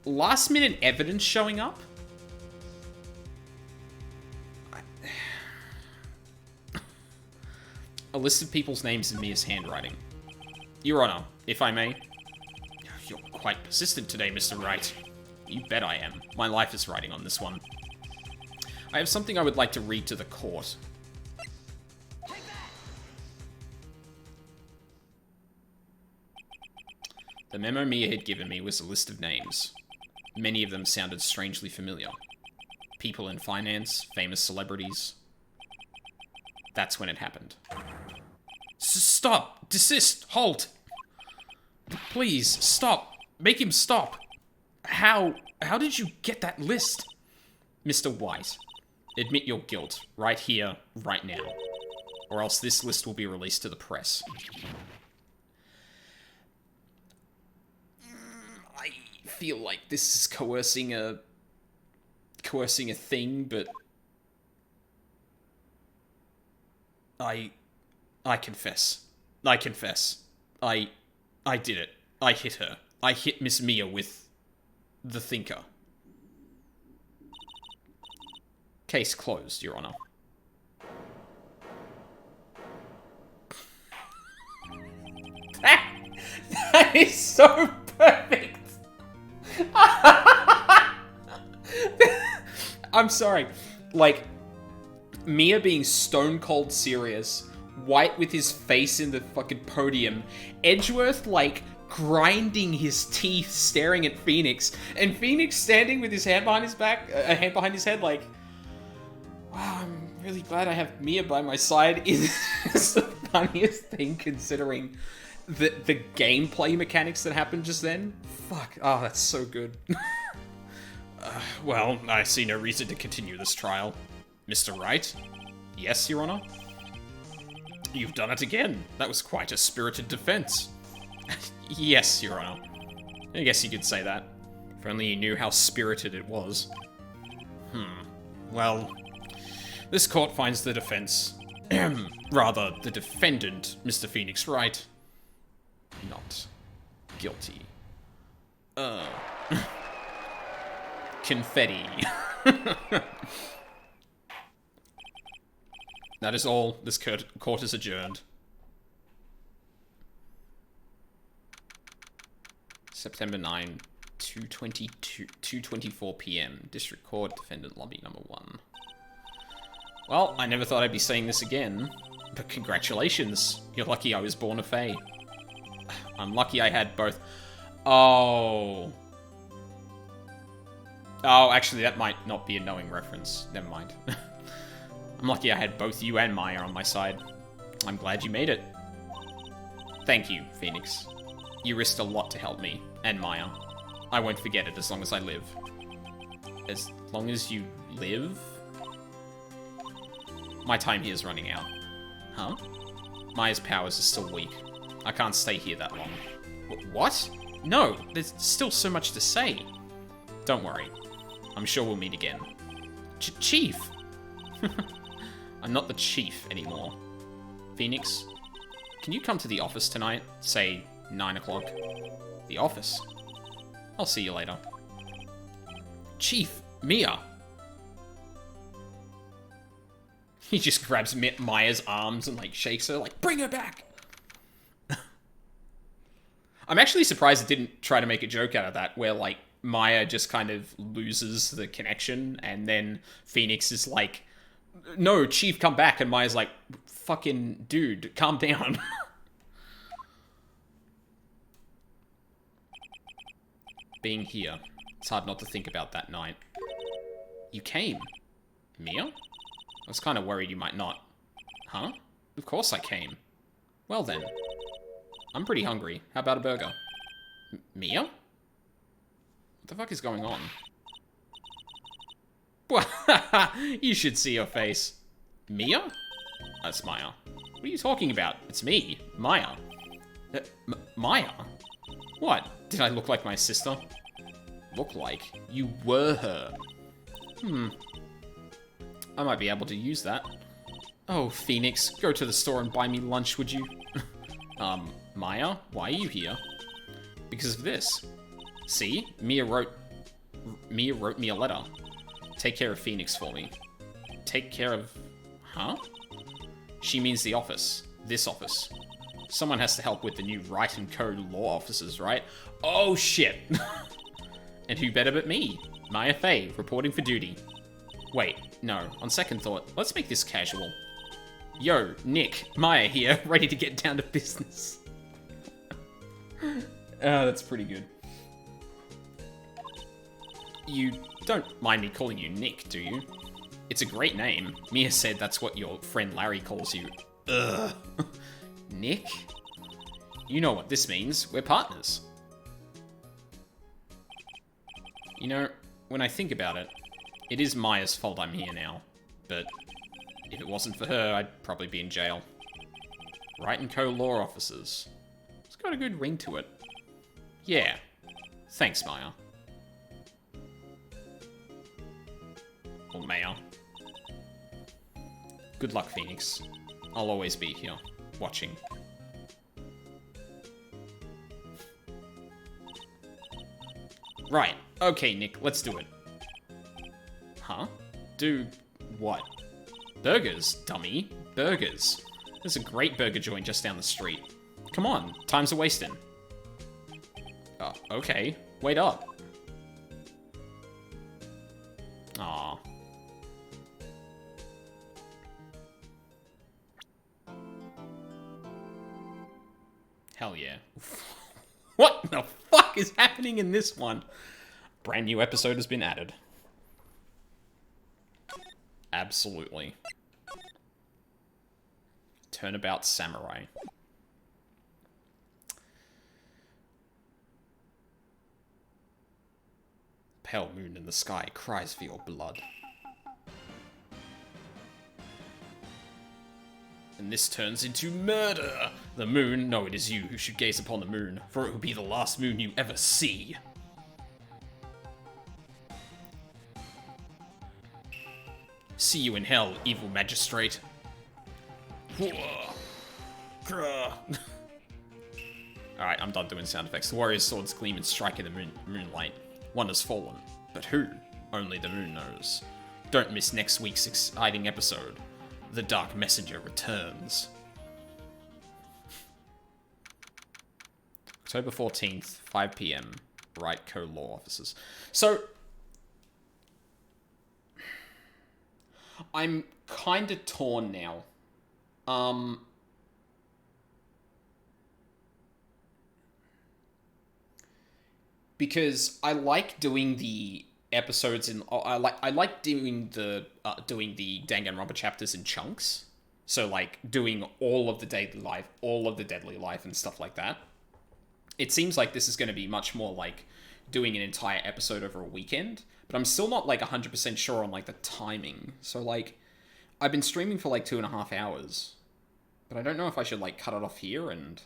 [SPEAKER 1] Last minute evidence showing up? A list of people's names in Mia's handwriting. Your Honor, if I may. You're quite persistent today, Mr. Wright. You bet I am. My life is riding on this one. I have something I would like to read to the court. The memo Mia had given me was a list of names. Many of them sounded strangely familiar. People in finance, famous celebrities. That's when it happened. Stop! Desist! Halt! Please, stop! Make him stop! How did you get that list? Mr. White, admit your guilt, right here, right now. Or else this list will be released to the press. I feel like this is coercing a thing, but I confess. I confess. I did it. I hit her. I hit Miss Mia with the thinker. Case closed, Your Honor. That is so perfect. I'm sorry. Like, Mia being stone cold serious, White with his face in the fucking podium, Edgeworth, like, grinding his teeth, staring at Phoenix, and Phoenix standing with his hand behind his back, a hand behind his head, like, wow, I'm really glad I have Mia by my side, is just the funniest thing considering the gameplay mechanics that happened just then. Fuck, oh, that's so good. Well, I see no reason to continue this trial. Mr. Wright? Yes, Your Honor? You've done it again. That was quite a spirited defense. Yes, Your Honor. I guess you could say that. If only you knew how spirited it was. Well, this court finds the defense... rather, the defendant, Mr. Phoenix Wright, not guilty. Confetti. That is all. This court is adjourned. September 9, 2:24 p.m. District Court, Defendant Lobby number 1. Well, I never thought I'd be saying this again, but congratulations. You're lucky I was born a Fae. I'm lucky I had both. Oh. Oh, actually, that might not be a knowing reference. Never mind. I'm lucky I had both you and Maya on my side. I'm glad you made it. Thank you, Phoenix. You risked a lot to help me, and Maya. I won't forget it as long as I live. As long as you live? My time here is running out. Huh? Maya's powers are still weak. I can't stay here that long. What? No, there's still so much to say. Don't worry. I'm sure we'll meet again. Chief! I'm not the chief anymore. Phoenix, can you come to the office tonight? Say, 9 o'clock. The office? I'll see you later. Chief, Mia! He just grabs Maya's arms and, like, shakes her, like, bring her back! I'm actually surprised it didn't try to make a joke out of that, where, like, Maya just kind of loses the connection, and then Phoenix is like, no, Chief, come back, and Maya's like, fucking dude, calm down. Being here, it's hard not to think about that night. You came? Mia? I was kind of worried you might not. Huh? Of course I came. Well then. I'm pretty hungry. How about a burger? Mia? What the fuck is going on? You should see your face. Mia? That's Maya. What are you talking about? It's me, Maya. Maya? What? Did I look like my sister? Look like? You were her. I might be able to use that. Oh, Phoenix, go to the store and buy me lunch, would you? Maya, why are you here? Because of this. See? Mia wrote me a letter. Take care of Phoenix for me. Take care of... Huh? She means the office. This office. Someone has to help with the new Wright and Co. law officers, right? Oh, shit. And who better but me? Maya Fey, reporting for duty. Wait, no. On second thought, let's make this casual. Yo, Nick, Maya here, ready to get down to business. That's pretty good. You don't mind me calling you Nick, do you? It's a great name. Mia said that's what your friend Larry calls you. Ugh. Nick? You know what this means. We're partners. You know, when I think about it, it is Maya's fault I'm here now. But if it wasn't for her, I'd probably be in jail. Wright and Co. law officers. It's got a good ring to it. Yeah. Thanks, Maya. Or Maya. Good luck, Phoenix. I'll always be here, watching. Right. Okay, Nick, let's do it. Huh? Do what? Burgers, dummy. Burgers. There's a great burger joint just down the street. Come on, time's a wasting. Okay. Wait up. Aw. Hell yeah. What the fuck is happening in this one? Brand new episode has been added. Absolutely. Turnabout Samurai. pale moon in the sky cries for your blood. And this turns into murder! The moon, no, it is you who should gaze upon the moon, for it will be the last moon you ever see. See you in hell, evil magistrate. Alright, I'm done doing sound effects. The warrior's swords gleam and strike in the moonlight. One has fallen, but who? Only the moon knows. Don't miss next week's exciting episode. The Dark Messenger returns. October 14th, 5 PM. Wright co-law officers. So, I'm kind of torn now. Because I like doing the episodes in I like doing the Danganronpa chapters in chunks. So like doing all of the daily life, all of the deadly life and stuff like that. It seems like this is going to be much more like doing an entire episode over a weekend, but I'm still not like 100% sure on like the timing. So like I've been streaming for like 2.5 hours, but I don't know if I should like cut it off here and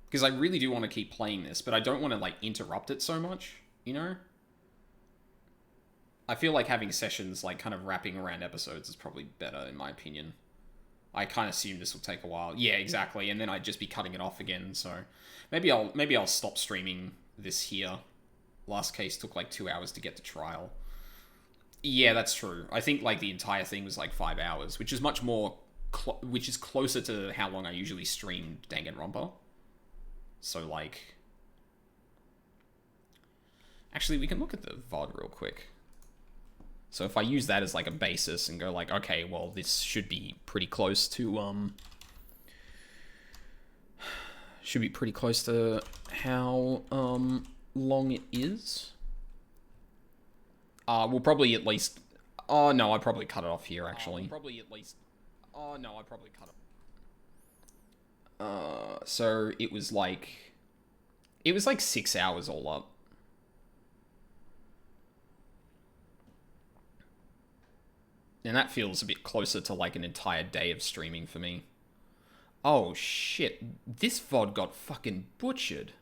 [SPEAKER 1] because I really do want to keep playing this, but I don't want to, like, interrupt it so much, you know? I feel like having sessions, like, kind of wrapping around episodes is probably better, in my opinion. I kind of assume this will take a while. Yeah, exactly, and then I'd just be cutting it off again, so... Maybe I'll stop streaming this here. Last case took, like, 2 hours to get to trial. Yeah, that's true. I think, like, the entire thing was, like, 5 hours, which is much more... which is closer to how long I usually streamed Danganronpa. So, like... Actually, we can look at the VOD real quick. So if I use that as, like, a basis and go, like, okay, well, this should be pretty close to, should be pretty close to how, long it is. We'll probably at least... Oh, no, I'd probably cut it off here, actually. So it was like 6 hours all up. And that feels a bit closer to like an entire day of streaming for me. Oh shit, this VOD got fucking butchered.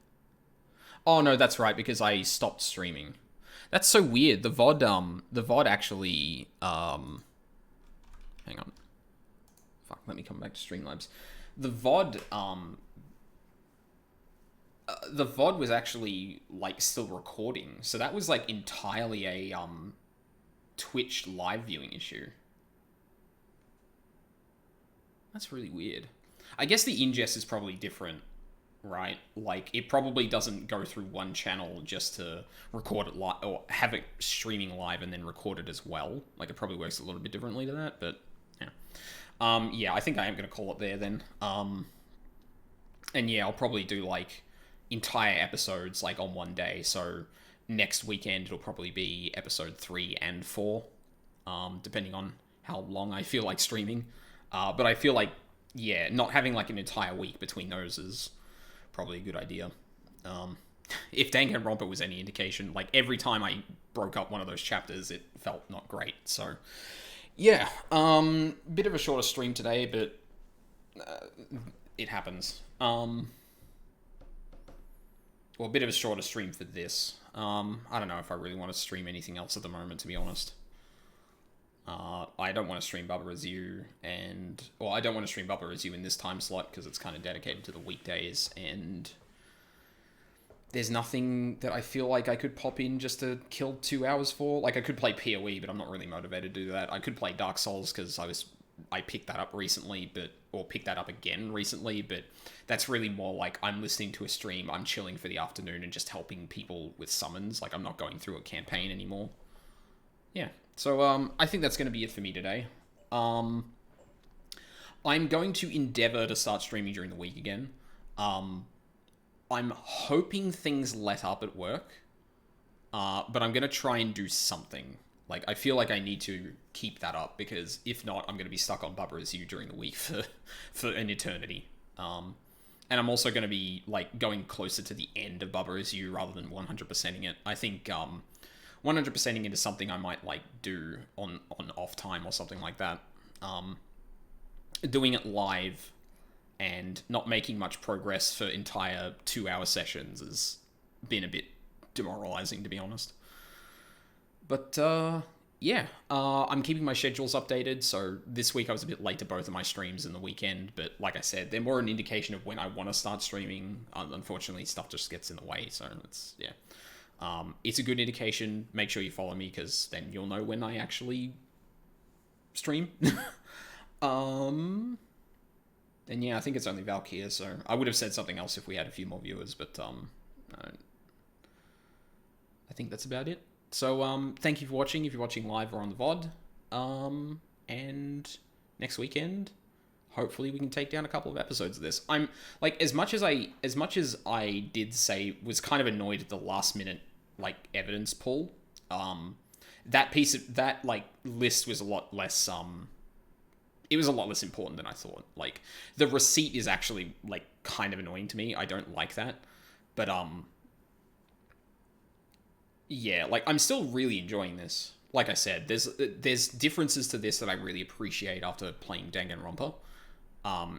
[SPEAKER 1] Oh no, that's right, because I stopped streaming. That's so weird. The VOD actually, hang on. Fuck, let me come back to Streamlabs. The VOD was actually, like, still recording. So that was, like, entirely a, Twitch live viewing issue. That's really weird. I guess the ingest is probably different, right? Like, it probably doesn't go through one channel just to record it live, or have it streaming live and then record it as well. Like, it probably works a little bit differently to that, but, yeah. Yeah, I think I am going to call it there then. And yeah, I'll probably do, like, entire episodes, like, on one day. So next weekend, it'll probably be episode 3 and 4, depending on how long I feel like streaming. But I feel like, yeah, not having, like, an entire week between those is probably a good idea. If Danganronpa was any indication, like, every time I broke up one of those chapters, it felt not great, so... Yeah, bit of a shorter stream today, but it happens. Well, a bit of a shorter stream for this. I don't know if I really want to stream anything else at the moment, to be honest. I don't want to stream Bubba Review, well, I don't want to stream Bubba Review in this time slot, because it's kind of dedicated to the weekdays, and there's nothing that I feel like I could pop in just to kill 2 hours for. Like, I could play PoE, but I'm not really motivated to do that. I could play Dark Souls, because I picked that up recently, or picked that up again recently, but that's really more like I'm listening to a stream, I'm chilling for the afternoon and just helping people with summons. Like, I'm not going through a campaign anymore. Yeah, so I think that's going to be it for me today. I'm going to endeavor to start streaming during the week again. I'm hoping things let up at work, but I'm going to try and do something. Like, I feel like I need to keep that up, because if not, I'm going to be stuck on Bubba Review during the week for an eternity. And I'm also going to be like going closer to the end of Bubba Is You rather than 100%ing it. I think 100%ing it is something I might like do on off time or something like that. Doing it live and not making much progress for entire 2-hour sessions has been a bit demoralizing, to be honest. But yeah, I'm keeping my schedules updated. So this week I was a bit late to both of my streams in the weekend, but like I said, they're more an indication of when I want to start streaming. Unfortunately, stuff just gets in the way, so it's a good indication. Make sure you follow me because then you'll know when I actually stream. And yeah, I think it's only Valkyria, so I would have said something else if we had a few more viewers, but I think that's about it. So thank you for watching if you're watching live or on the VOD. And next weekend, hopefully we can take down a couple of episodes of this. I'm like as much as I did say was kind of annoyed at the last minute like evidence pull. That piece of that like list was a lot less it was a lot less important than I thought. Like the receipt is actually like kind of annoying to me. I don't like that. But yeah, like I'm still really enjoying this. Like I said, there's differences to this that I really appreciate after playing Danganronpa.